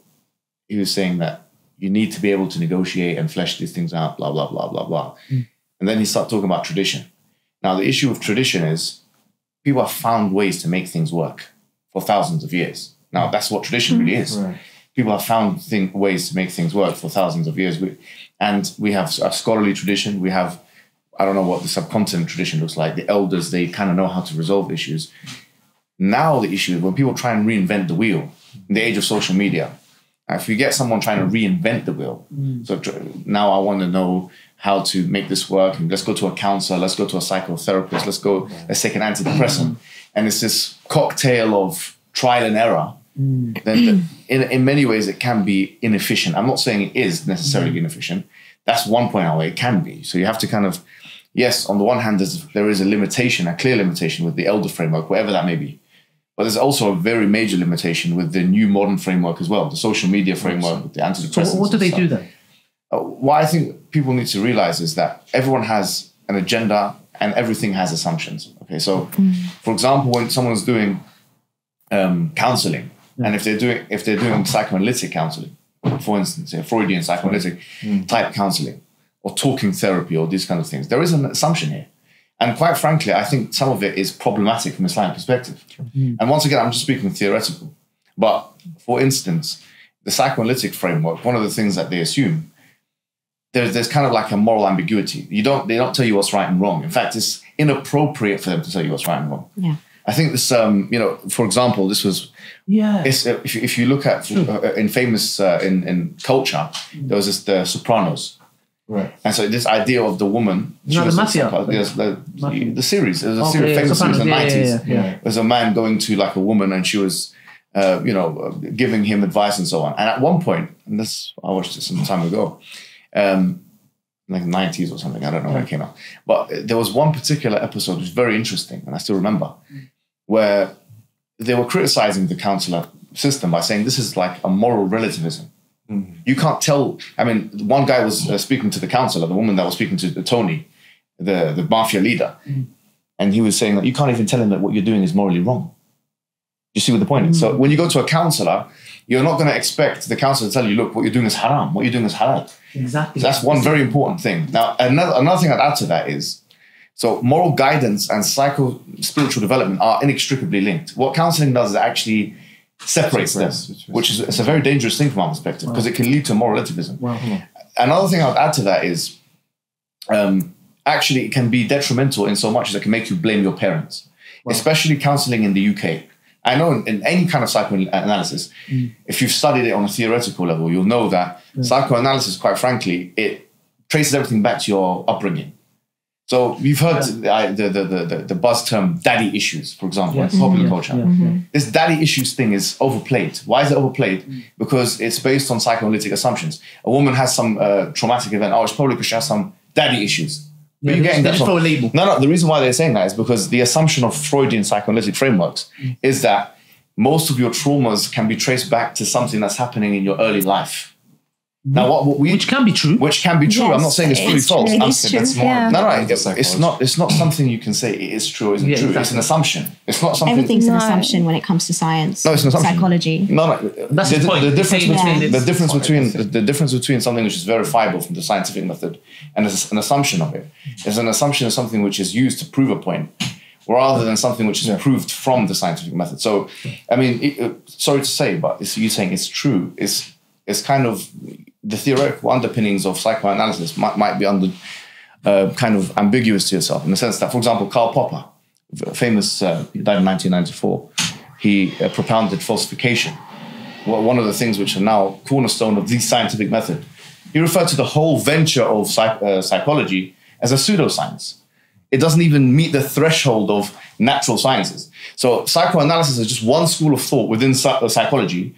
[SPEAKER 3] he was saying that you need to be able to negotiate and flesh these things out, blah, blah, blah, blah, blah. And then he started talking about tradition. Now, the issue with tradition is people have found ways to make things work for thousands of years. Now, that's what tradition really is. Right. People have found ways to make things work for thousands of years. And we have a scholarly tradition. We have, I don't know what the subcontinent tradition looks like. The elders, they kind of know how to resolve issues. Now the issue is when people try and reinvent the wheel in the age of social media. If you get someone trying to reinvent the wheel, so now I want to know how to make this work. And let's go to a counselor. Let's go to a psychotherapist. Let's take an antidepressant. And it's this cocktail of trial and error. Then in many ways it can be inefficient. I'm not saying it is necessarily inefficient. That's one point away. It can be. So you have to kind of, yes, on the one hand, there is a limitation, a clear limitation with the elder framework, whatever that may be. But there's also a very major limitation with the new modern framework as well, the social media framework, with the antidepressants.
[SPEAKER 1] So what do they do then?
[SPEAKER 3] What I think people need to realize is that everyone has an agenda and everything has assumptions. Okay, so for example, when someone's doing counseling, and if they're doing psychoanalytic counseling, for instance, Freudian psychoanalytic type counseling, or talking therapy, or these kind of things, there is an assumption here. And quite frankly, I think some of it is problematic from an Islamic perspective. And once again, I'm just speaking theoretical. But for instance, the psychoanalytic framework, one of the things that they assume, there's kind of like a moral ambiguity. They don't tell you what's right and wrong. In fact, it's inappropriate for them to tell you what's right and wrong. Yeah. I think this, for example, this was, if you look at, in famous, in culture, there was the Sopranos. Right. And so this idea of the woman, the series, it was a series, famous series in the 90s. There was a man going to like a woman and she was, giving him advice and so on. And at one point, I watched this some time ago, like 90s or something. I don't know when it came out. But there was one particular episode which was very interesting, and I still remember, where they were criticizing the counselor system by saying this is like a moral relativism. You can't tell. I mean, one guy was speaking to the counselor, the woman that was speaking to Tony, the mafia leader, and he was saying that you can't even tell him that what you're doing is morally wrong. You see what the point is? So when you go to a counselor, you're not going to expect the counselor to tell you, look, what you're doing is haram, what you're doing is halal.
[SPEAKER 1] Exactly.
[SPEAKER 3] So that's one very important thing. Now, another thing I'd add to that is, so moral guidance and psycho-spiritual development are inextricably linked. What counseling does is actually separates them, which is it's a very dangerous thing from our perspective, because it can lead to moral relativism. Another thing I would add to that is, actually it can be detrimental in so much as it can make you blame your parents, especially counseling in the UK. I know in any kind of psychoanalysis, if you've studied it on a theoretical level, you'll know that psychoanalysis, quite frankly, it traces everything back to your upbringing. So you've heard the buzz term daddy issues, for example, in popular culture. This daddy issues thing is overplayed. Why is it overplayed? Because it's based on psychoanalytic assumptions. A woman has some traumatic event. Oh, it's probably because she has some daddy issues. But you're getting that from a label. No, the reason why they're saying that is because the assumption of Freudian psychoanalytic frameworks is that most of your traumas can be traced back to something that's happening in your early life. Now, which can be true. Which can be true. Yes, I'm not saying it's fully false. It's not something you can say it is true or isn't true. Exactly. It's an assumption. It's not something.
[SPEAKER 2] Everything's an assumption when it comes to science. No, it's an assumption. Psychology.
[SPEAKER 1] That's the point.
[SPEAKER 3] The difference between something which is verifiable from the scientific method and an assumption of it is an assumption of something which is used to prove a point, rather than something which is proved from the scientific method. So, I mean, sorry to say, but you saying it's true. It's kind of the theoretical underpinnings of psychoanalysis might be kind of ambiguous to yourself, in the sense that, for example, Karl Popper, famous, he died in 1994, he propounded falsification. One of the things which are now cornerstone of the scientific method. He referred to the whole venture of psychology as a pseudoscience. It doesn't even meet the threshold of natural sciences. So psychoanalysis is just one school of thought within psychology.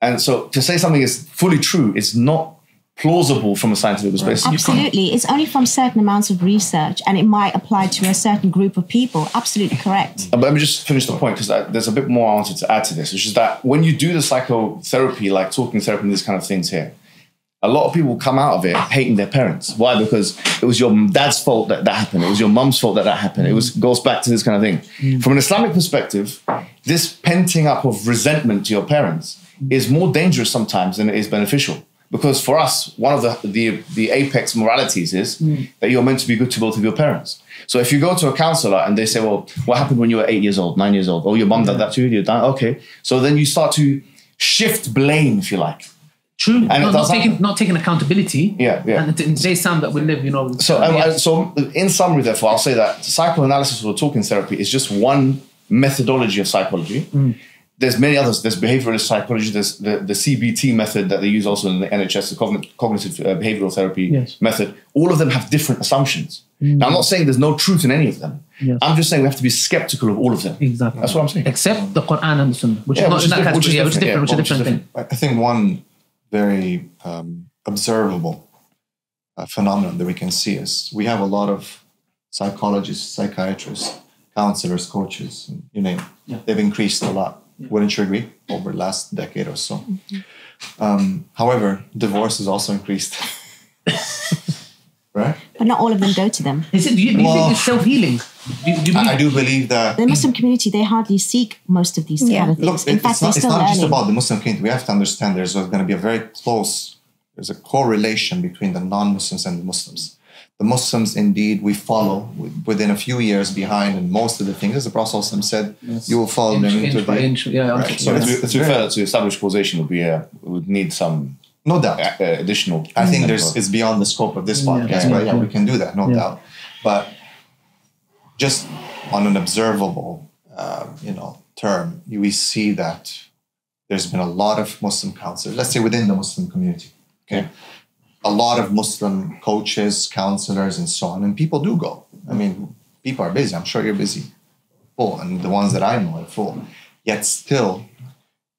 [SPEAKER 3] And so to say something is fully true is not plausible from a scientific perspective.
[SPEAKER 2] Absolutely. It's only from certain amounts of research, and it might apply to a certain group of people. Absolutely correct.
[SPEAKER 3] But let me just finish the point, because there's a bit more I wanted to add to this, which is that when you do the psychotherapy, like talking therapy and these kind of things here, a lot of people come out of it hating their parents. Why? Because it was your dad's fault that happened. It was your mum's fault that happened. It goes back to this kind of thing. From an Islamic perspective, this penting up of resentment to your parents is more dangerous sometimes than it is beneficial. Because for us, one of the apex moralities is that you're meant to be good to both of your parents. So if you go to a counselor and they say, well, what happened when you were 8 years old, 9 years old? Oh, your mum did that to you? You're done? Okay. So then you start to shift blame, if you like.
[SPEAKER 1] True. And not taking accountability.
[SPEAKER 3] Yeah.
[SPEAKER 1] And in today's time that we live,
[SPEAKER 3] So in summary, therefore, I'll say that psychoanalysis or talking therapy is just one methodology of psychology. There's many others. There's behavioralist psychology. There's the CBT method that they use also in the NHS, the cognitive behavioral therapy method. All of them have different assumptions. Now, I'm not saying there's no truth in any of them. I'm just saying we have to be skeptical of all of them.
[SPEAKER 1] Exactly.
[SPEAKER 3] That's what I'm saying.
[SPEAKER 1] Except the Qur'an and the Sunnah, which is not in that category, which is different. Which is a different thing.
[SPEAKER 4] I think one very observable phenomenon that we can see is we have a lot of psychologists, psychiatrists, counselors, coaches, you name it. They've increased a lot. Wouldn't you agree? Over the last decade or so. However, divorce has also increased. Right?
[SPEAKER 2] But not all of them go to them.
[SPEAKER 1] Do you think it's self-healing?
[SPEAKER 4] I do believe that
[SPEAKER 2] the Muslim community, they hardly seek most of these kind of things.
[SPEAKER 4] Look, in fact, it's not just about the Muslim community. We have to understand there's going to be there's a correlation between the non-Muslims and the Muslims. The Muslims, indeed, we follow within a few years behind in most of the things. As the Prophet said, you will follow them into the...
[SPEAKER 3] Right. So to establish causation would need some...
[SPEAKER 4] No doubt.
[SPEAKER 3] Additional...
[SPEAKER 4] I think it's beyond the scope of this podcast, but we can do that, no doubt. But just on an observable, term, we see that there's been a lot of Muslim counselors, let's say within the Muslim community, okay? A lot of Muslim coaches, counselors, and so on. And people do go. I mean, people are busy. I'm sure you're busy. Full. And the ones that I know are full. Yet still,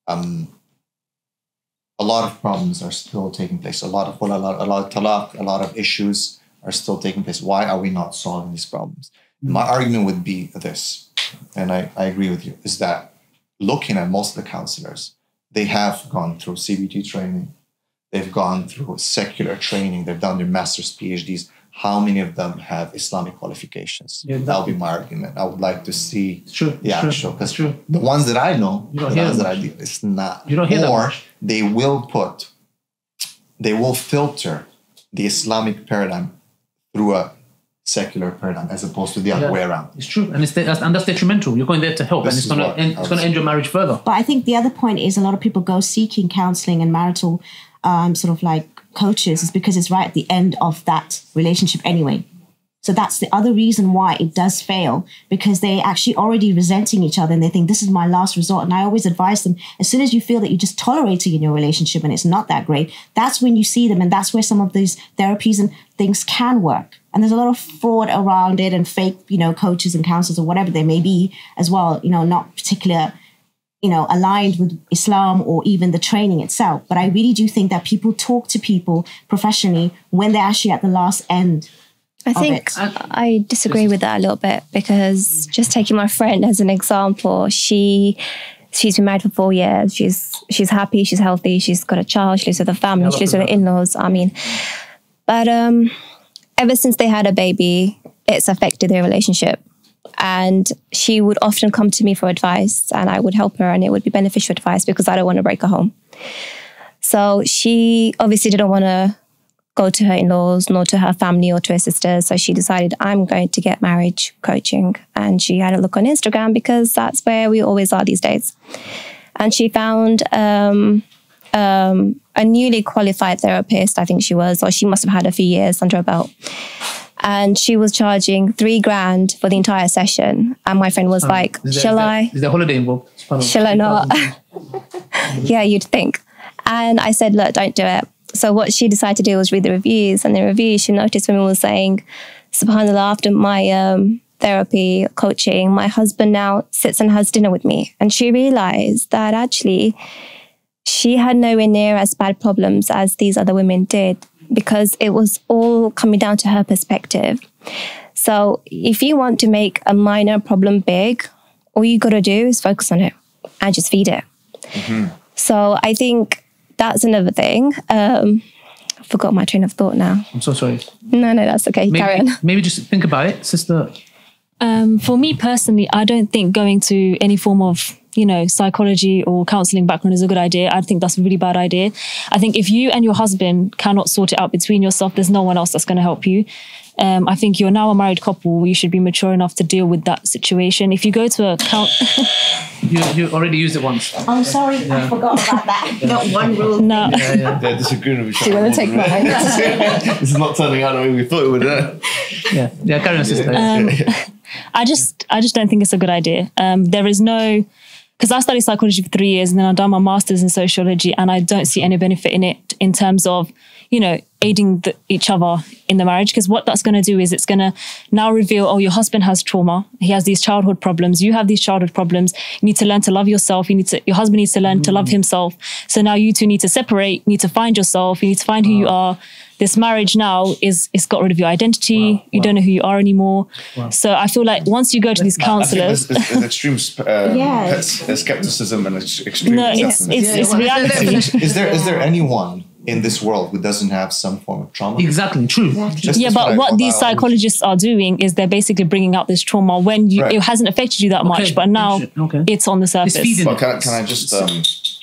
[SPEAKER 4] a lot of problems are still taking place. A lot of talaq, a lot of issues are still taking place. Why are we not solving these problems? My argument would be this, and I agree with you, is that looking at most of the counselors, they have gone through CBT training, they've gone through secular training, they've done their master's, PhDs. How many of them have Islamic qualifications?
[SPEAKER 1] Yeah,
[SPEAKER 4] that would be my argument. I would like to see the actual, because
[SPEAKER 1] true.
[SPEAKER 4] the ones that I know,
[SPEAKER 1] You don't hear that much.
[SPEAKER 4] it's not.
[SPEAKER 1] You don't hear that
[SPEAKER 4] Or
[SPEAKER 1] much.
[SPEAKER 4] they will filter the Islamic paradigm through a secular paradigm as opposed to the other way around.
[SPEAKER 1] It's true, and that's detrimental. You're going there to help,
[SPEAKER 4] This
[SPEAKER 1] and it's going to end your marriage further.
[SPEAKER 2] But I think the other point is a lot of people go seeking counseling and marital sort of like coaches is because it's right at the end of that relationship anyway. So that's the other reason why it does fail, because they're actually already resenting each other and they think this is my last resort. And I always advise them, as soon as you feel that you're just tolerating in your relationship and it's not that great, that's when you see them. And that's where some of these therapies and things can work. And there's a lot of fraud around it and fake, coaches and counselors or whatever they may be as well, not particular, aligned with Islam or even the training itself. But I really do think that people talk to people professionally when they're actually at the last end.
[SPEAKER 5] I think I disagree with that a little bit, because just taking my friend as an example, she's been married for 4 years. She's happy, she's healthy, she's got a child, she lives with her family, she lives with her in-laws. But ever since they had a baby, it's affected their relationship. And she would often come to me for advice, and I would help her, and it would be beneficial advice because I don't want to break her home. So she obviously didn't want to go to her in-laws, nor to her family or to her sisters. So she decided, I'm going to get marriage coaching. And she had a look on Instagram because that's where we always are these days. And she found a newly qualified therapist, I think she was, or she must have had a few years under her belt. And she was charging $3,000 for the entire session. And my friend was like,
[SPEAKER 1] Is there holiday involved?
[SPEAKER 5] Shall I not? Yeah, you'd think. And I said, look, don't do it. So what she decided to do was read the reviews. And the reviews, she noticed women were saying, subhanAllah, after my therapy, coaching, my husband now sits and has dinner with me. And she realized that actually she had nowhere near as bad problems as these other women did, because it was all coming down to her perspective. So if you want to make a minor problem big, all you got to do is focus on it and just feed it. Mm-hmm. So I think that's another thing. I forgot my train of thought now.
[SPEAKER 1] I'm so sorry.
[SPEAKER 5] No, that's okay. Carry on.
[SPEAKER 1] Maybe just think about it, sister.
[SPEAKER 7] For me personally, I don't think going to any form of psychology or counseling background is a good idea. I think that's a really bad idea. I think if you and your husband cannot sort it out between yourself, there's no one else that's going to help you. I think you're now a married couple. You should be mature enough to deal with that situation. If you go to a
[SPEAKER 1] you already used it once.
[SPEAKER 2] Oh, sorry, I forgot about that. Not one rule.
[SPEAKER 7] No.
[SPEAKER 3] They're disagreeing with each other.
[SPEAKER 5] Do you want to take mine?
[SPEAKER 3] This is not turning out the way we thought it would.
[SPEAKER 1] Yeah, carry on, sister.
[SPEAKER 7] I just don't think it's a good idea. There is no, because I studied psychology for 3 years and then I've done my master's in sociology, and I don't see any benefit in it in terms of, aiding each other in the marriage. Because what that's going to do is it's going to now reveal, your husband has trauma. He has these childhood problems. You have these childhood problems. You need to learn to love yourself. Your husband needs to learn to love himself. So now you two need to separate, need to find yourself. You need to find who you are. This marriage now it's got rid of your identity. You don't know who you are anymore. So I feel like once you go to these counselors,
[SPEAKER 3] there's extreme skepticism and extreme.
[SPEAKER 7] No, it's reality.
[SPEAKER 4] Is there anyone in this world who doesn't have some form of trauma?
[SPEAKER 1] Exactly, true.
[SPEAKER 7] But what these psychologists are doing is they're basically bringing out this trauma when it hasn't affected you that much, but now it's on the surface.
[SPEAKER 3] But can I just...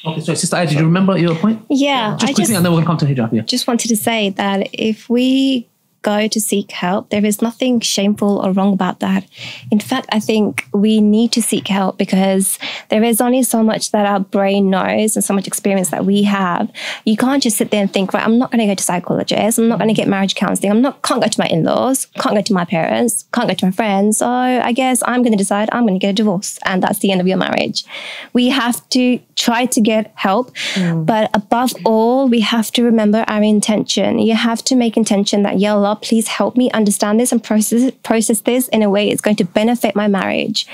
[SPEAKER 1] Okay, so Sister Aya, did you remember your point?
[SPEAKER 5] Yeah.
[SPEAKER 1] Just quickly, and then we're going to come to hijab. Yeah.
[SPEAKER 5] Just wanted to say that if we go to seek help, there is nothing shameful or wrong about that. In fact, I think we need to seek help because there is only so much that our brain knows and so much experience that we have. You can't just sit there and think, right, I'm not going to go to psychologists, I'm not going to get marriage counselling, can't go to my in-laws, can't go to my parents, can't go to my friends, so I guess I'm going to decide I'm going to get a divorce and that's the end of your marriage. We have to try to get help, but above all, we have to remember our intention. You have to make intention that, ya Allah, please help me understand this and process this in a way it's going to benefit my marriage.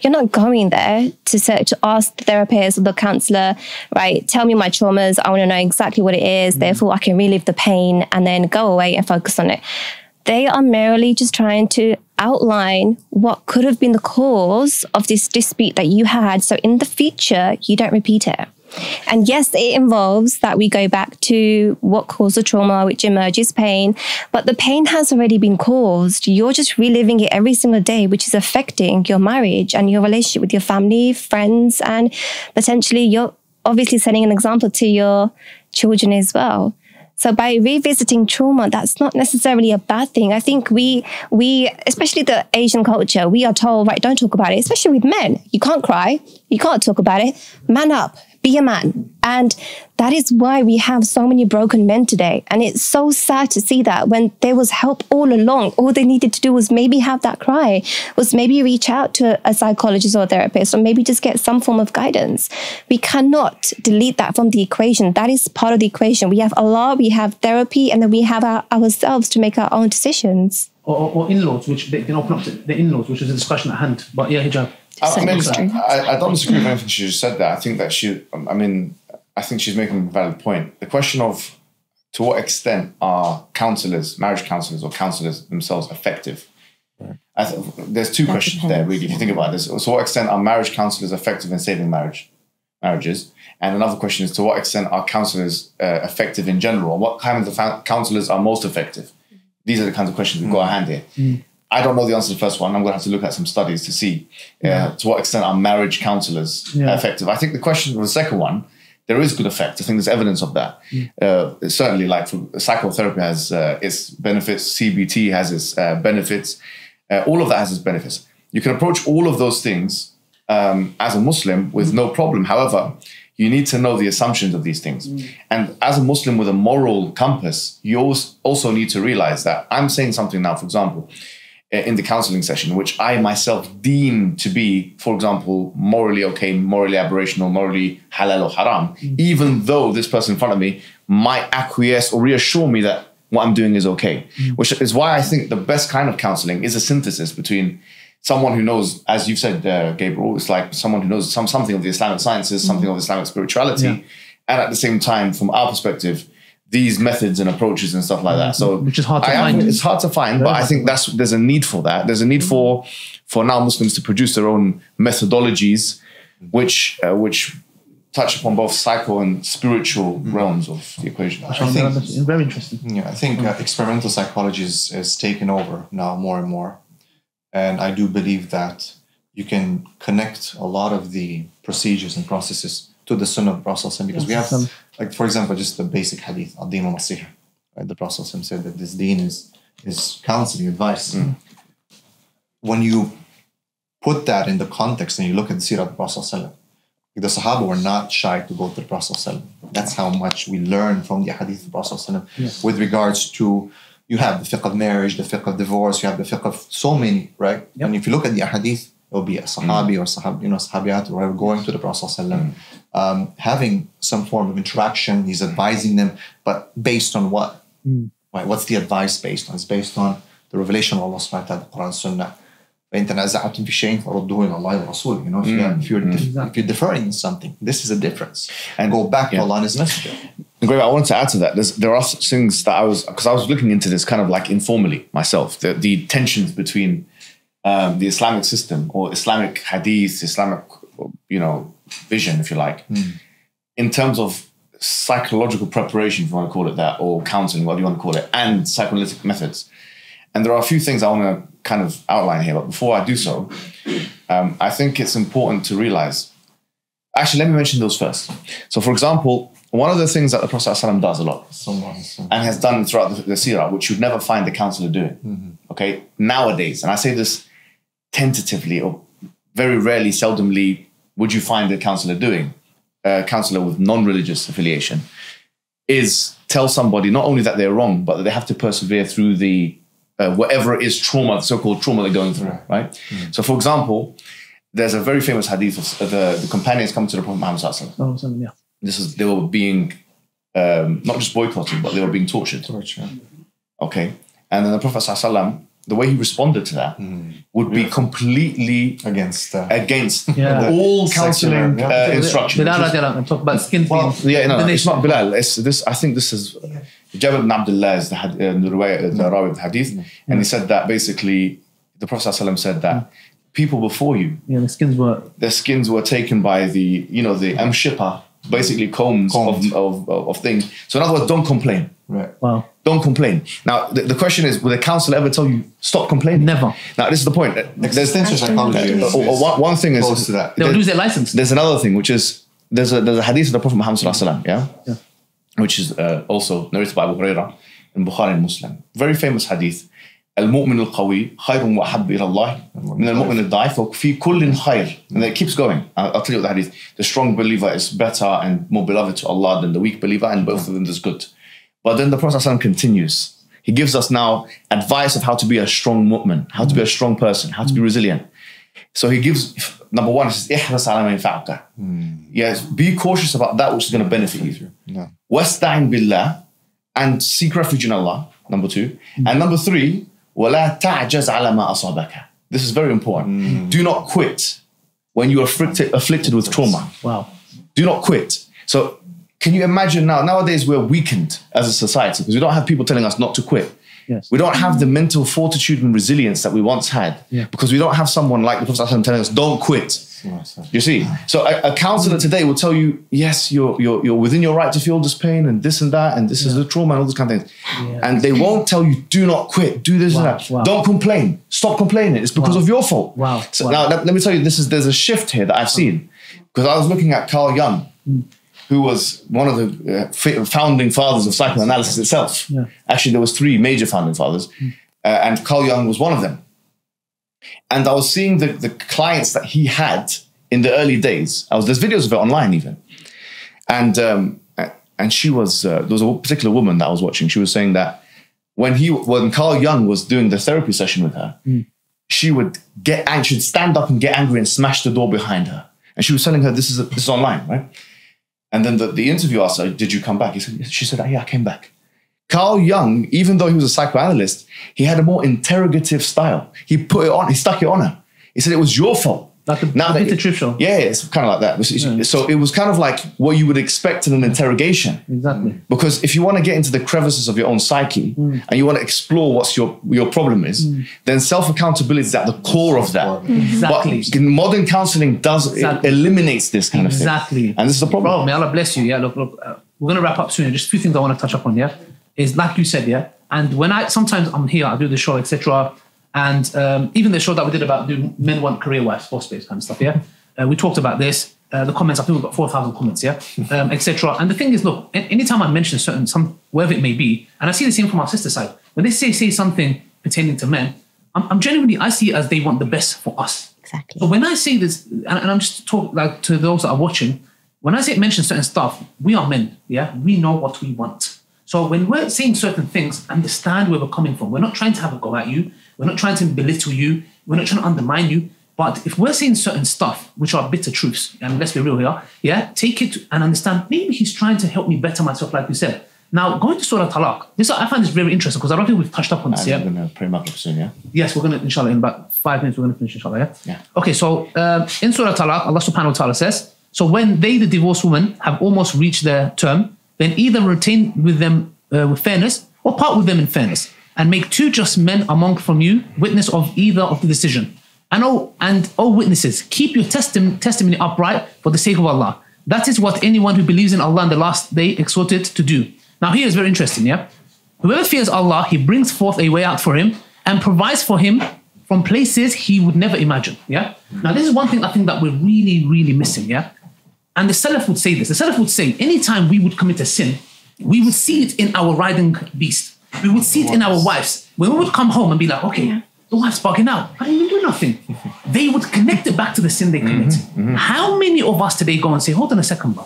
[SPEAKER 5] You're not going there to ask the therapist or the counsellor, right, tell me my traumas, I want to know exactly what it is, therefore I can relieve the pain and then go away and focus on it. They are merely just trying to outline what could have been the cause of this dispute that you had, so in the future you don't repeat it. And yes, it involves that we go back to what caused the trauma, which emerges pain, but the pain has already been caused. You're just reliving it every single day, which is affecting your marriage and your relationship with your family, friends, and potentially you're obviously setting an example to your children as well. So by revisiting trauma, that's not necessarily a bad thing. I think we, especially the Asian culture, we are told, right, don't talk about it, especially with men. You can't cry. You can't talk about it. Man up. Be a man. And that is why we have so many broken men today. And it's so sad to see that when there was help all along, all they needed to do was maybe have that cry, was maybe reach out to a psychologist or a therapist, or maybe just get some form of guidance. We cannot delete that from the equation. That is part of the equation. We have Allah, we have therapy, and then we have ourselves to make our own decisions.
[SPEAKER 1] Or in-laws, which they can open up to the in-laws, which is a discussion at hand. But yeah, hijab.
[SPEAKER 3] I don't disagree with anything she just said there. I think that I think she's making a valid point. The question of to what extent are counselors, marriage counselors or counselors themselves effective? Right. There's two questions there, really, if you think about this. So to what extent are marriage counselors effective in saving marriages? And another question is to what extent are counselors effective in general? And what kinds of counselors are most effective? These are the kinds of questions we've got at hand here. I don't know the answer to the first one. I'm going to have to look at some studies to see to what extent are marriage counselors effective. I think the question of the second one, there is good effect. I think there's evidence of that. Certainly, like psychotherapy has its benefits, CBT has its benefits. All of that has its benefits. You can approach all of those things as a Muslim with no problem. However, you need to know the assumptions of these things. And as a Muslim with a moral compass, you also need to realize that I'm saying something now, for example, in the counseling session, which I myself deem to be, for example, morally okay, morally aberrational, morally halal or haram, even though this person in front of me might acquiesce or reassure me that what I'm doing is okay. Which is why I think the best kind of counseling is a synthesis between someone who knows, as you've said, Gabriel, it's like someone who knows something of the Islamic sciences, something of Islamic spirituality, and at the same time, from our perspective, these methods and approaches and stuff like that. So
[SPEAKER 1] which is hard to find.
[SPEAKER 3] It's hard to find, but I think there's a need for that. There's a need for now Muslims to produce their own methodologies, which touch upon both psycho and spiritual realms of the equation.
[SPEAKER 1] I think it's very interesting.
[SPEAKER 4] Yeah, I think experimental psychology is taken over now more and more. And I do believe that you can connect a lot of the procedures and processes to the Sunnah of the Prophet, because we have, like, for example, just the basic hadith, ad-din al-nasiha. Right? The Prophet said that this deen is counseling, advice. When you put that in the context and you look at the seerah of the Prophet, the Sahaba were not shy to go to the Prophet. That's how much we learn from the hadith of the Prophet with regards to, you have the fiqh of marriage, the fiqh of divorce, you have the fiqh of so many, right? Yep. And if you look at the hadith, it will be a sahabi or sahabiyat or whatever going to the Prophet, having some form of interaction. He's advising them, but based on what? Right? What's the advice based on? It's based on the revelation of Allah subhanahu wa ta'ala, the Qur'an, Sunnah. If you're deferring in something, this is a difference. And go back to Allah and His Messenger.
[SPEAKER 3] Great. I wanted to add to that. There are things that because I was looking into this kind of like informally myself, the tensions between the Islamic system or Islamic hadith, Islamic, vision, if you like, in terms of psychological preparation, if you want to call it that, or counseling, whatever you want to call it, and psychoanalytic methods. And there are a few things I want to kind of outline here, but before I do so, I think it's important to realize. Actually, let me mention those first. So, for example, one of the things that the Prophet ﷺ does a lot and has done throughout the seerah, which you'd never find the counselor doing, okay, nowadays, and I say this tentatively or very rarely, seldomly, would you find a counselor doing, a counselor with non-religious affiliation, is tell somebody not only that they're wrong, but that they have to persevere through the whatever it is trauma, so-called trauma they're going through, right? So, for example, there's a very famous hadith of the companions come to the Prophet Muhammad ﷺ. They were being not just boycotted, but they were being tortured. Okay, and then the Prophet ﷺ, the way he responded to that would be completely against all counselling instructions.
[SPEAKER 1] Bilal talk about skin
[SPEAKER 3] it's not Bilal. I think this is Jabir ibn Abdullah is the Rawi of the Hadith, and he said that basically the Prophet ﷺ said that people before you, their skins were taken by the amshipa, basically combs. Of things. So in other words, don't complain.
[SPEAKER 4] Right.
[SPEAKER 1] Wow.
[SPEAKER 3] Don't complain. Now the question is, will the counselor ever tell you stop complaining?
[SPEAKER 1] Never.
[SPEAKER 3] Now this is the point.
[SPEAKER 4] Existential psychology.
[SPEAKER 3] One thing is
[SPEAKER 4] Close to that.
[SPEAKER 1] They'll lose their license.
[SPEAKER 3] There's another thing, which is there's a hadith of the Prophet Muhammad sallallahu alaihi wasallam, yeah, which is also narrated by Abu Hurairah in Bukhari and Muslim. Very famous hadith. المؤمن القوي خير وأحب إلى الله من المؤمن الضعيف وفي كل خير. And it keeps going. I'll tell you what the hadith. The strong believer is better and more beloved to Allah than the weak believer, and both of them is good. But then the Prophet ﷺ continues. He gives us now advice of how to be a strong mu'min, how to be a strong person, how to be resilient. So he gives, number one, he says, احرص على ما ينفعك. Yes, be cautious about that which is going to benefit you. واستعن بالله, and seek refuge in Allah, number two. And number three, ولا تعجز على ما أصابك. This is very important. Do not quit when you are afflicted with trauma.
[SPEAKER 1] Wow.
[SPEAKER 3] Do not quit. So can you imagine nowadays we're weakened as a society because we don't have people telling us not to quit.
[SPEAKER 1] Yes.
[SPEAKER 3] We don't have the mental fortitude and resilience that we once had because we don't have someone like the Prophet telling us, don't quit. You see? So a counselor today will tell you, yes, you're within your right to feel this pain and this and that, and this is the trauma and all these kind of things. And they won't tell you, do not quit, do this and that. Don't complain. Stop complaining. It's because of your fault. So now let me tell you, there's a shift here that I've seen. Because I was looking at Carl Jung, who was one of the founding fathers of psychoanalysis itself. Actually, there was 3 major founding fathers, and Carl Jung was one of them. And I was seeing the clients that he had in the early days. There's videos of it online even. And she was, there was a particular woman that I was watching. She was saying that when Carl Jung was doing the therapy session with her, she would get angry, she'd stand up and get angry and smash the door behind her. And she was telling her, this is online, right? And then the interview asked her, did you come back? She said, yeah, I came back. Carl Jung, even though he was a psychoanalyst, he had a more interrogative style. He stuck it on her. He said, it was your fault.
[SPEAKER 1] Like the truth show.
[SPEAKER 3] Yeah, it's kind of like that. So it was kind of like what you would expect in an interrogation.
[SPEAKER 1] Exactly.
[SPEAKER 3] Because if you want to get into the crevices of your own psyche and you want to explore what your problem is, then self-accountability is at the core of that.
[SPEAKER 1] Exactly.
[SPEAKER 3] But modern counseling eliminates this kind of thing.
[SPEAKER 1] Exactly.
[SPEAKER 3] And this is the problem.
[SPEAKER 1] Bro, may Allah bless you. Yeah, look, we're going to wrap up soon. Just a few things I want to touch upon, yeah? Is like you said, yeah? And sometimes I'm here, I do the show, etc. And even the show that we did about men want career wives, boss babes kind of stuff, yeah? We talked about this. The comments, I think we've got 4,000 comments, yeah? etc. And the thing is, look, anytime I mention wherever it may be, and I see the same from our sister side, when they say something pertaining to men, I'm genuinely, I see it as they want the best for us.
[SPEAKER 2] Exactly.
[SPEAKER 1] So when I say this, and I'm just talking like to those that are watching, when I mention certain stuff, we are men, yeah? We know what we want. So when we're saying certain things, understand where we're coming from. We're not trying to have a go at you. We're not trying to belittle you. We're not trying to undermine you. But if we're saying certain stuff, which are bitter truths, and let's be real here, yeah, take it and understand, maybe he's trying to help me better myself, like you said. Now, going to Surah Talaq, I find this very interesting because I don't think we've touched up on this, yeah?
[SPEAKER 3] We're going to pray Maghrib soon, yeah?
[SPEAKER 1] Yes, we're going to, inshallah, in about 5 minutes, we're going to finish, inshallah,
[SPEAKER 3] yeah?
[SPEAKER 1] Okay, so in Surah Talaq, Allah subhanahu wa ta'ala says, so when they, the divorced woman, have almost reached their term, then either retain with them with fairness or part with them in fairness, and make 2 just men from you witness of either of the decision. And O witnesses, keep your testimony upright for the sake of Allah. That is what anyone who believes in Allah and the last day exhorted to do. Now here is very interesting, yeah? Whoever fears Allah, he brings forth a way out for him and provides for him from places he would never imagine, yeah? Now this is one thing I think that we're really, really missing, yeah? And the Salaf would say this. The Salaf would say, anytime we would commit a sin, we would see it in our riding beast. We would see it in our wives. When we would come home and be like, okay, the wife's bugging out. I didn't even do nothing. They would connect it back to the sin they commit. How many of us today go and say, hold on a second, bro.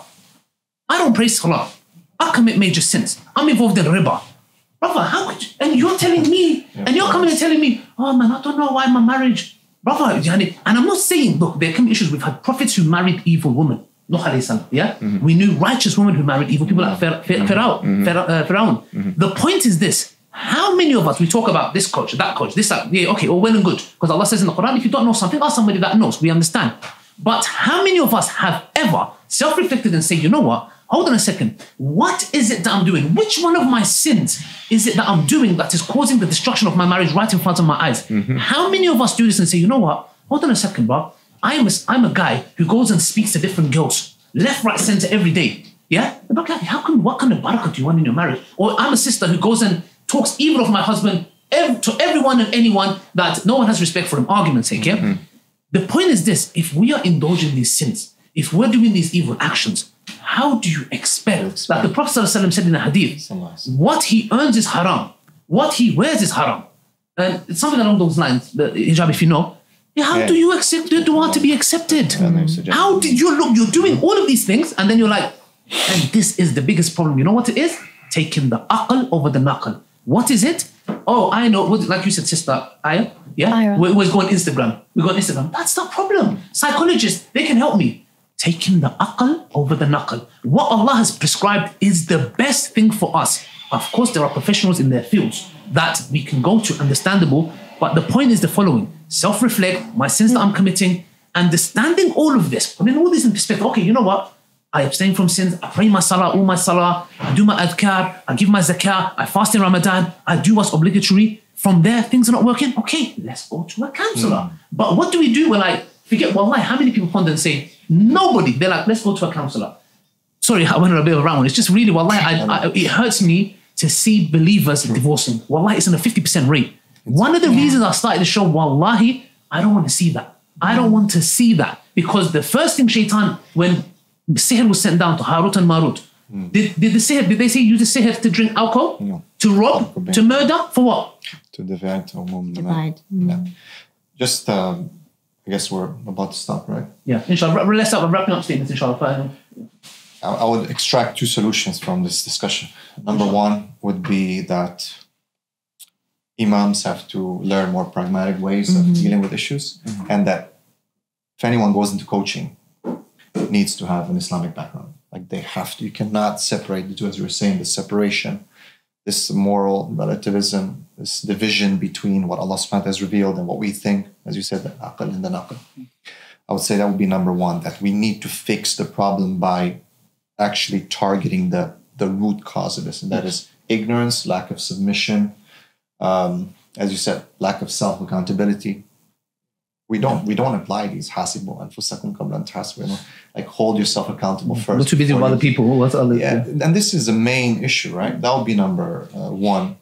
[SPEAKER 1] I don't pray Salah. I commit major sins. I'm involved in riba. Brother, how could you? And you're telling me, and you're coming and telling me, oh man, I don't know why my marriage. Brother, and I'm not saying, look, there can be issues. We've had prophets who married evil women. Yeah? We knew righteous women who married evil people like Pharaoh. The point is this. How many of us, we talk about this coach, that coach, this, that, yeah, okay, all well and good. Because Allah says in the Qur'an, if you don't know something, ask somebody that knows. We understand. But how many of us have ever self-reflected and say, you know what? hold on a second. What is it that I'm doing? Which one of my sins is it that I'm doing that is causing the destruction of my marriage right in front of my eyes? How many of us do this and say, you know what? Hold on a second, bro. I'm a guy who goes and speaks to different girls, left, right, center every day. Yeah? But like, what kind of barakah do you want in your marriage? Or I'm a sister who goes and talks evil of my husband to everyone and anyone that no one has respect for him, argument's sake, yeah? The point is this, if we are indulging these sins, if we're doing these evil actions, how do you expect, like the Prophet ﷺ said in the hadith, what he earns is haram, what he wears is haram. And it's something along those lines, the hijab, if you know. How do you accept the dua to be accepted? How did you look? You're doing all of these things, and then you're like, and this is the biggest problem. You know what it is? Taking the aql over the naql. What is it? Oh, I know. Like you said, sister, Aya. Yeah? We go on Instagram. We go on Instagram. That's the problem. Psychologists, they can help me. Taking the aql over the naql. What Allah has prescribed is the best thing for us. Of course, there are professionals in their fields that we can go to, understandable. But the point is the following. Self-reflect, my sins that I'm committing, understanding all of this, putting all this in perspective. Okay, you know what? I abstain from sins, I pray my salah, all my salah, I do my adhkar, I give my zakah, I fast in Ramadan, I do what's obligatory. From there, things are not working. Okay, let's go to a counselor. But what do we do? We're like, forget, wallahi, how many people ponder and say, nobody. They're like, let's go to a counselor. Sorry, I went a bit around. It's just really, wallahi, it hurts me to see believers divorcing. Wallahi, it's in a 50% rate. One of the reasons I started the show, wallahi, I don't want to see that. I don't want to see that. Because the first thing shaitan, when sihr was sent down to Harut and Marut, did they say use the sihr to drink alcohol? No. To rob? To murder? For what?
[SPEAKER 4] To divide. Just, I guess we're about to stop, right?
[SPEAKER 1] Yeah, inshallah. Let's start wrapping up statements, inshallah.
[SPEAKER 4] I would extract two solutions from this discussion. Number one would be that imams have to learn more pragmatic ways of dealing with issues, and that if anyone goes into coaching, it needs to have an Islamic background. Like they have to. You cannot separate the two, as you were saying, the separation, this moral relativism, this division between what Allah subhanahu wa ta'ala has revealed and what we think, as you said, the aql and the naql. I would say that would be number one, that we need to fix the problem by actually targeting the root cause of this, and that is ignorance, lack of submission, as you said, lack of self-accountability. We don't apply these hasibu anfusakum qabla an tuhasibu, like hold yourself accountable first.
[SPEAKER 1] We're too busy with other people. What's other?
[SPEAKER 4] Yeah, and this is the main issue, right? That would be number one.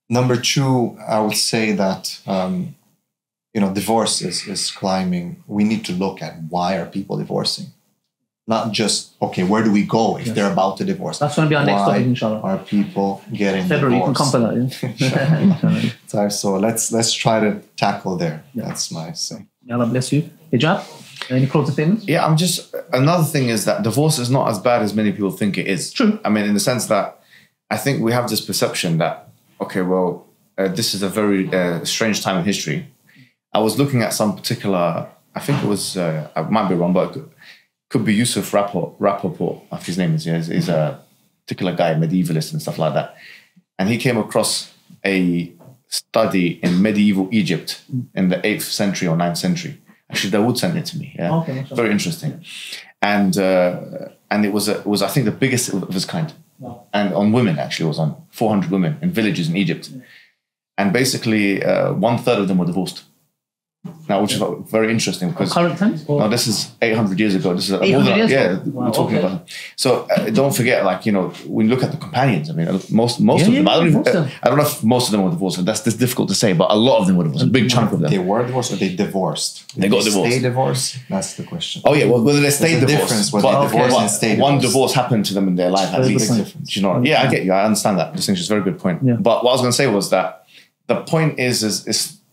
[SPEAKER 4] Number two, I would say that divorce is climbing. We need to look at why are people divorcing. Not just, okay, where do we go if they're about to divorce?
[SPEAKER 1] That's going to be our next topic, inshallah.
[SPEAKER 4] Are people getting
[SPEAKER 1] February,
[SPEAKER 4] divorced?
[SPEAKER 1] you can come for that.
[SPEAKER 4] So let's try to tackle there. Yeah. That's my say.
[SPEAKER 1] Allah bless you. Hijab, any closing statements?
[SPEAKER 3] Yeah, another thing is that divorce is not as bad as many people think it is.
[SPEAKER 1] True.
[SPEAKER 3] I mean, in the sense that I think we have this perception that, okay, well, this is a very strange time in history. I was looking at some particular, I think it was, I might be wrong, but could be Yusuf Rappaport, if his name is. Yeah, he's a particular guy, medievalist and stuff like that. And he came across a study in medieval Egypt in the 8th century or 9th century. Actually, Dawood sent it to me. Yeah,
[SPEAKER 1] okay,
[SPEAKER 3] very interesting. And it was I think the biggest of its kind.
[SPEAKER 1] Wow.
[SPEAKER 3] And on women, actually, it was on 400 women in villages in Egypt. And basically, 1/3 of them were divorced. Now, which is very interesting because
[SPEAKER 1] current times?
[SPEAKER 3] No, this is 800 years ago. This is
[SPEAKER 1] 800 years ago.
[SPEAKER 3] We're talking about. So don't forget, when you look at the companions, I mean, most of them. I don't know if most of them were divorced. That's difficult to say, but a lot of them were divorced. A big chunk of them.
[SPEAKER 4] They were divorced, or they divorced.
[SPEAKER 3] They got divorced.
[SPEAKER 4] Stay divorced. That's the question.
[SPEAKER 3] Oh yeah, well, whether they stayed divorced, one divorce happened to them in their life at least. You know, yeah, I get you. I understand that distinction. It's a very good point.
[SPEAKER 1] Yeah.
[SPEAKER 3] But what I was going to say was that the point is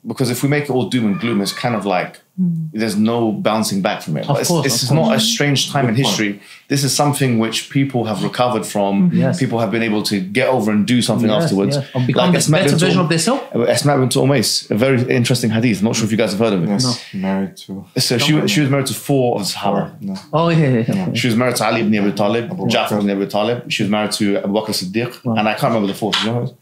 [SPEAKER 3] because if we make it all doom and gloom, it's kind of like there's no bouncing back from it. It's not a strange time in history. This is something which people have recovered from.
[SPEAKER 1] Yes.
[SPEAKER 3] People have been able to get over and do something afterwards.
[SPEAKER 1] Yes. Or become a better version of themselves.
[SPEAKER 3] Asma bint Umays, a very interesting hadith. I'm not sure if you guys have heard of it.
[SPEAKER 4] Yes, married to...
[SPEAKER 3] So she was married to 4 of the Sahaba.
[SPEAKER 4] No.
[SPEAKER 1] Oh, yeah.
[SPEAKER 3] She was married to Ali ibn Abi Talib, Ja'far ibn Abi Talib. She was married to Abu Bakr Siddiq.
[SPEAKER 1] Wow.
[SPEAKER 3] And I can't remember the 4th. Do you know who it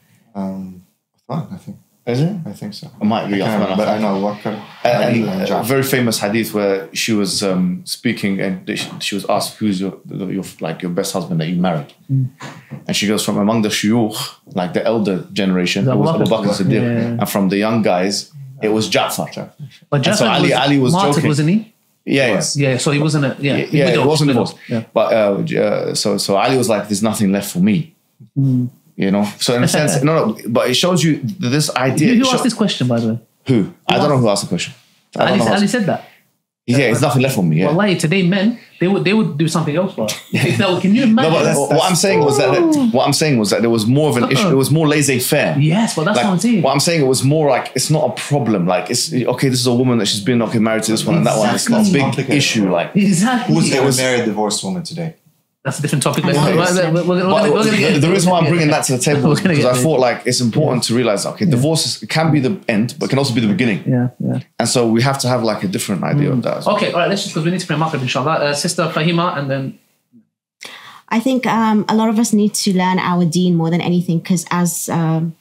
[SPEAKER 3] was?
[SPEAKER 4] I think.
[SPEAKER 3] Is it?
[SPEAKER 4] I think so.
[SPEAKER 3] It might be.
[SPEAKER 4] But I know Wakar.
[SPEAKER 3] A very famous hadith where she was speaking and she was asked, who's your best husband that you married? And she goes, from among the shuyukh, like the elder generation, it was Abu Bakr Siddiq. And from the young guys, it was Ja'far.
[SPEAKER 1] But Ja'far
[SPEAKER 3] so Ali was
[SPEAKER 1] martyred,
[SPEAKER 3] joking.
[SPEAKER 1] wasn't he?
[SPEAKER 3] Yeah.
[SPEAKER 1] So he wasn't
[SPEAKER 3] it wasn't divorced.
[SPEAKER 1] Yeah.
[SPEAKER 3] But so Ali was like, there's nothing left for me. You know? So in a sense, no, but it shows you this idea.
[SPEAKER 1] Who asked this question, by the way?
[SPEAKER 3] Who? I don't know who asked the question.
[SPEAKER 1] Ali said that.
[SPEAKER 3] Yeah, there's nothing left for me. Yeah.
[SPEAKER 1] Wallahi, today men, they would do something else, bro. Can you imagine?
[SPEAKER 3] No, but what I'm saying was that there was more of an issue. It was more laissez-faire.
[SPEAKER 1] Yes, but that's what I'm saying.
[SPEAKER 3] What I'm saying, it was more like, it's not a problem. Like, it's okay, this is a woman that she's been married to this one and that one. It's not a big issue. Like,
[SPEAKER 1] exactly.
[SPEAKER 4] Who's going to marry a divorced woman today?
[SPEAKER 1] That's a different topic.
[SPEAKER 3] The reason why I'm bringing that to the table is because I thought like it's important to realize, okay, divorce can be the end, but can also be the beginning.
[SPEAKER 1] Yeah.
[SPEAKER 3] And so we have to have like a different idea of that as well.
[SPEAKER 1] Okay, all right, let's just, because we need to pray Maghrib, inshallah. Sister Fahima, and then...
[SPEAKER 2] I think a lot of us need to learn our deen more than anything, because as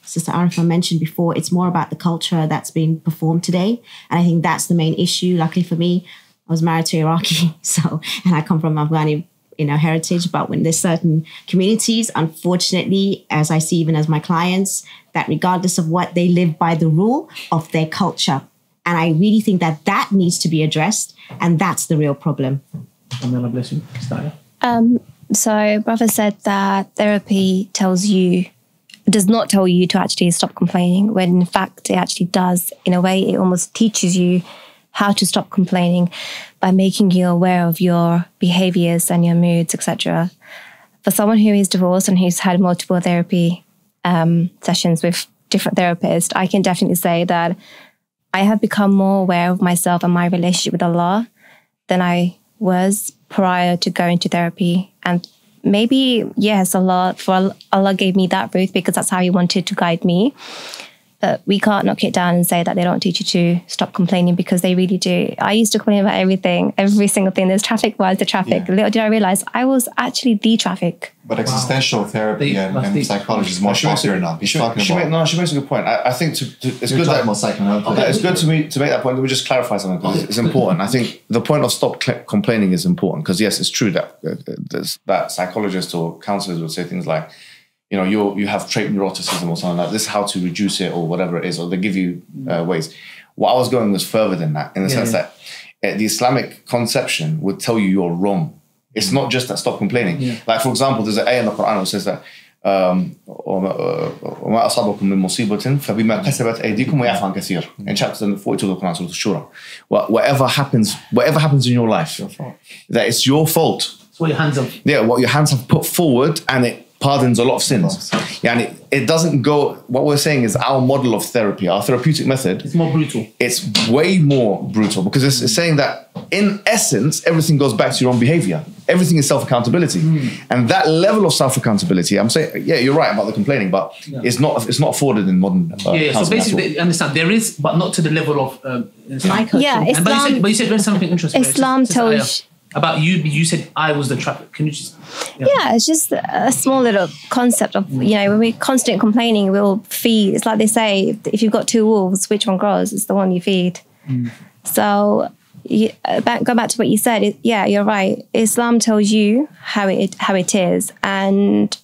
[SPEAKER 2] Sister Arifa mentioned before, it's more about the culture that's being performed today. And I think that's the main issue. Luckily for me, I was married to Iraqi, and I come from Afghani heritage, but when there's certain communities, unfortunately, as I see even as my clients, that regardless of what, they live by the rule of their culture. And I really think that needs to be addressed, and that's the real problem.
[SPEAKER 1] Allah bless you.
[SPEAKER 5] So brother said that therapy does not tell you to actually stop complaining, when in fact it actually does. In a way, it almost teaches you how to stop complaining by making you aware of your behaviors and your moods, etc. For someone who is divorced and who's had multiple therapy sessions with different therapists, I can definitely say that I have become more aware of myself and my relationship with Allah than I was prior to going to therapy. And maybe, yes, Allah gave me that route because that's how He wanted to guide me. But we can't knock it down and say that they don't teach you to stop complaining, because they really do. I used to complain about everything, every single thing. There's traffic, why is the traffic? Little did I realize I was actually the traffic.
[SPEAKER 4] But existential therapy and psychology is more popular now. She
[SPEAKER 3] makes a good point. I think it's good to make that point. Let me just clarify something, because it's important. I think the point of stop complaining is important, because yes, it's true that psychologists or counselors would say things like, you have trait neuroticism or something like this, how to reduce it or whatever it is, or they give you ways. What I was going was further than that, in the sense that the Islamic conception would tell you you're wrong. It's not just that stop complaining. Like, for example, there's an ayah in the Qur'an that says that وَمَا أَصَابَكُم مِّن مُّصِيبَةٍ فَبِمَا كَسَبَتْ أَيْدِيكُم وَيَعْفُ عَن كَثِيرٍ. In chapter 42 of the Qur'an, Surah Al-Shura. Whatever happens in your life, that it's your fault.
[SPEAKER 1] It's what your hands have.
[SPEAKER 3] Yeah, what your hands have put forward, and it pardons a lot of sins. And it doesn't go, what we're saying is our model of therapy, our therapeutic method.
[SPEAKER 1] It's more brutal.
[SPEAKER 3] It's way more brutal, because it's saying that in essence, everything goes back to your own behavior. Everything is self-accountability. And that level of self-accountability, I'm saying, you're right about the complaining, but it's not afforded in modern
[SPEAKER 1] so basically, understand, there is, but not to the level of
[SPEAKER 2] my culture.
[SPEAKER 1] But you said something interesting.
[SPEAKER 5] Islam tells
[SPEAKER 1] about you said I was the traffic. Can you just...
[SPEAKER 5] Yeah, it's just a small little concept of, when we're constantly complaining, we'll feed. It's like they say, if you've got two wolves, which one grows? It's the one you feed. So go back to what you said. You're right. Islam tells you how it is. And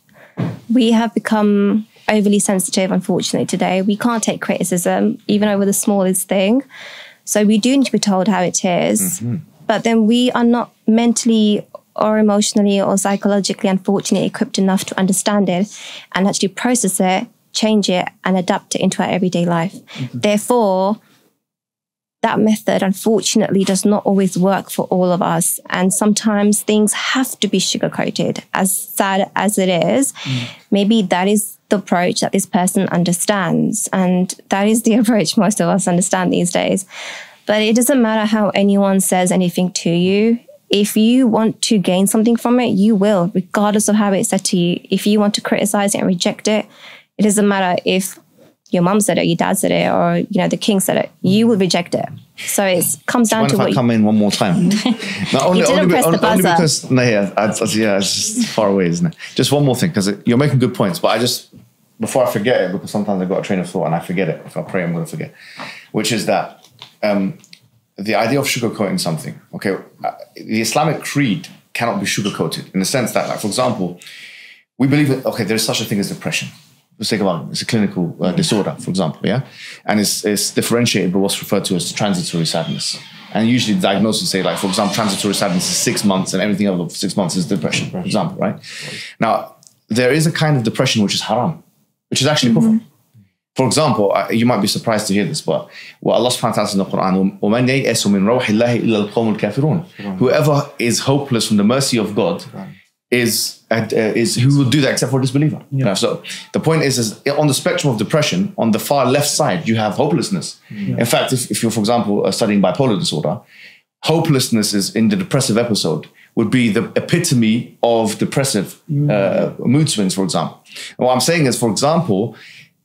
[SPEAKER 5] we have become overly sensitive, unfortunately, today. We can't take criticism, even over the smallest thing. So we do need to be told how it is. But then we are not mentally or emotionally or psychologically, unfortunately, equipped enough to understand it and actually process it, change it, and adapt it into our everyday life. Therefore, that method, unfortunately, does not always work for all of us. And sometimes things have to be sugar-coated. As sad as it is, maybe that is the approach that this person understands. And that is the approach most of us understand these days. But it doesn't matter how anyone says anything to you. If you want to gain something from it, you will, regardless of how it's said to you. If you want to criticize it and reject it, it doesn't matter if your mum said it, your dad said it, or the king said it. You will reject it. So it comes down to what.
[SPEAKER 3] If I come in one more time, only because it's just far away, isn't it? Just one more thing, because you're making good points, but I just before I forget it, because sometimes I've got a train of thought and I forget it. If I pray, I'm going to forget. Which is that the idea of sugarcoating something. Okay, the Islamic creed cannot be sugarcoated in the sense that, like, for example, we believe that, okay, there's such a thing as depression. Let's take about it. It's a clinical disorder, for example, yeah? And it's differentiated by what's referred to as transitory sadness. And usually the diagnosis say, like, for example, transitory sadness is 6 months and everything over 6 months is depression, for example, right? Now, there is a kind of depression which is haram, which is actually kufr. For example, you might be surprised to hear this, but what Allah subhanahu wa ta'ala says in the Qur'an, وَمَنْ يَيْأَسُ مِنْ رَوْحِ اللَّهِ إِلَّا الْقَوْمُ الْكَافِرُونَ. Whoever is hopeless from the mercy of God is who will do that except for a disbeliever. Yeah. So the point is on the spectrum of depression, on the far left side, you have hopelessness. Yeah. In fact, if you're, for example, studying bipolar disorder, hopelessness is in the depressive episode would be the epitome of depressive mood swings, for example. And what I'm saying is, for example,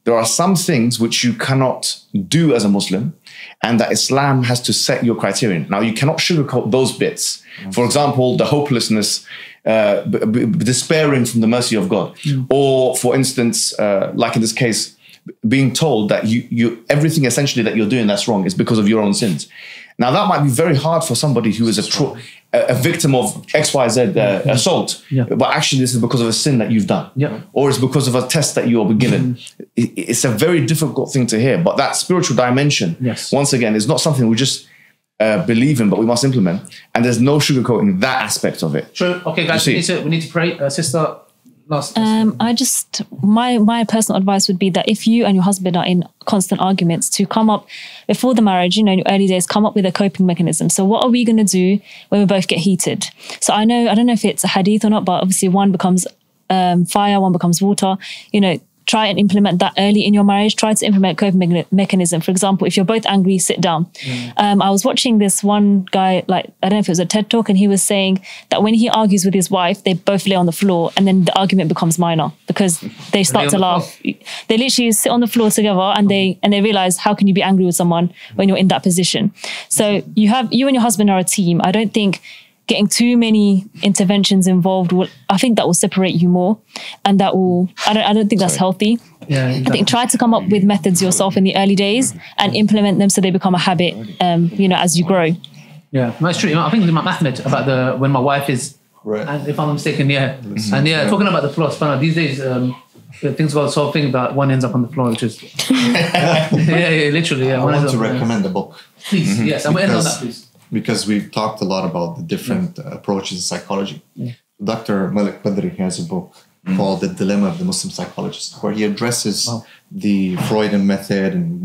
[SPEAKER 3] there are some things which you cannot do as a Muslim, and that Islam has to set your criterion. Now, you cannot sugarcoat those bits. For example, the hopelessness, despairing from the mercy of God. Or, for instance, like in this case, being told that you everything essentially that you're doing that's wrong is because of your own sins. Now, that might be very hard for somebody who is a victim of XYZ assault, but actually this is because of a sin that you've done, or it's because of a test that you're given. It's a very difficult thing to hear, but that spiritual dimension, once again, is not something we just believe in, but we must implement, and there's no sugarcoating that aspect of it.
[SPEAKER 1] True. Okay, guys, we need to pray. Sister, last.
[SPEAKER 7] My personal advice would be that if you and your husband are in constant arguments, to come up before the marriage, in your early days, come up with a coping mechanism. So what are we going to do when we both get heated? So I don't know if it's a hadith or not, but obviously one becomes fire, one becomes water. Try and implement that early in your marriage. Try to implement a coping mechanism. For example, if you're both angry, sit down. I was watching this one guy, I don't know if it was a TED talk, and he was saying that when he argues with his wife, they both lay on the floor, and then the argument becomes minor because they start to laugh. They literally sit on the floor together, and they realize, how can you be angry with someone when you're in that position? So you and your husband are a team. I don't think getting too many interventions involved I think that will separate you more, and that will I don't think that's healthy. I think try to come up with methods yourself in the early days and implement them so they become a habit as you grow.
[SPEAKER 1] That's true. I think Imam Ahmed about when my wife is and if I'm not mistaken, talking about the floor, these days things got so thing that one ends up on the floor, which is literally.
[SPEAKER 4] I want to recommend a book,
[SPEAKER 1] please. Yes, and we'll end on that, please.
[SPEAKER 4] Because we've talked a lot about the different approaches in psychology. Dr. Malik Badri has a book called The Dilemma of the Muslim Psychologist, where he addresses the Freudian method and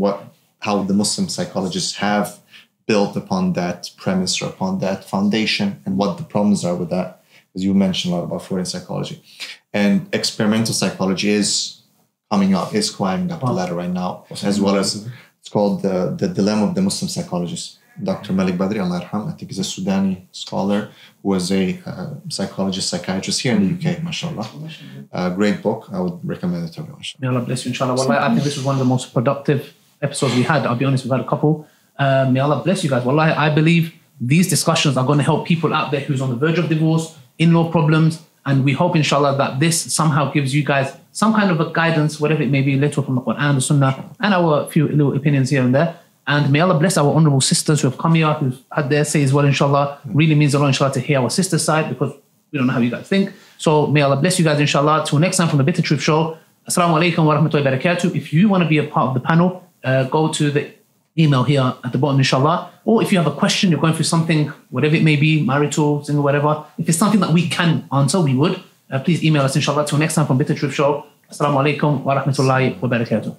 [SPEAKER 4] how the Muslim psychologists have built upon that premise or upon that foundation and what the problems are with that. Because you mentioned a lot about Freudian psychology. And experimental psychology is climbing up the ladder right now, as well as it's called the Dilemma of the Muslim Psychologist. Dr. Malik Badri, Allah yarham, I think is a Sudani scholar who was a psychiatrist here in the UK, mashallah. Great book. I would recommend it to everyone.
[SPEAKER 1] May Allah bless you, inshallah. Wallahi, I think this was one of the most productive episodes we had. I'll be honest, we've had a couple. May Allah bless you guys. Wallahi, I believe these discussions are going to help people out there who's on the verge of divorce, in-law problems, and we hope, inshallah, that this somehow gives you guys some kind of a guidance, whatever it may be, little from the Qur'an, the Sunnah, and our few little opinions here and there. And may Allah bless our honorable sisters who have come here, who've had their say as well, inshallah. Really means a lot, inshallah, to hear our sister's side, because we don't know how you guys think. So may Allah bless you guys, inshallah. Till next time from the Bitter Truth Show. Assalamu alaikum wa rahmatullahi wa barakatuh. If you want to be a part of the panel, go to the email here at the bottom, inshallah. Or if you have a question, you're going through something, whatever it may be, marital, single, whatever. If it's something that we can answer, we would. Please email us, inshallah. Till next time from Bitter Truth Show. Assalamu alaikum wa rahmatullahi wa barakatuh.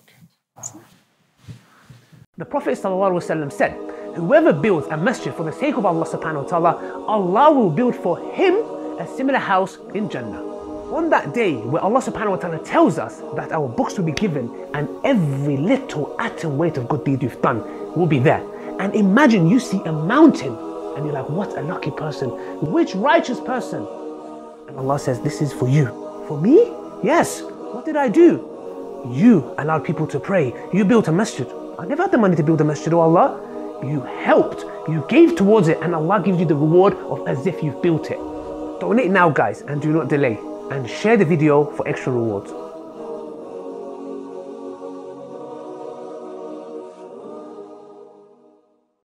[SPEAKER 6] The Prophet ﷺ said, whoever builds a masjid for the sake of Allah subhanahu wa ta'ala, Allah will build for him a similar house in Jannah. On that day where Allah subhanahu wa ta'ala tells us that our books will be given and every little atom weight of good deed you've done will be there. And imagine you see a mountain and you're like, what a lucky person, which righteous person? And Allah says, this is for you. For me? Yes. What did I do? You allowed people to pray. You built a masjid. I never had the money to build a masjid, oh Allah. You helped, you gave towards it, and Allah gives you the reward of as if you've built it. Donate now, guys, and do not delay. And share the video for extra rewards.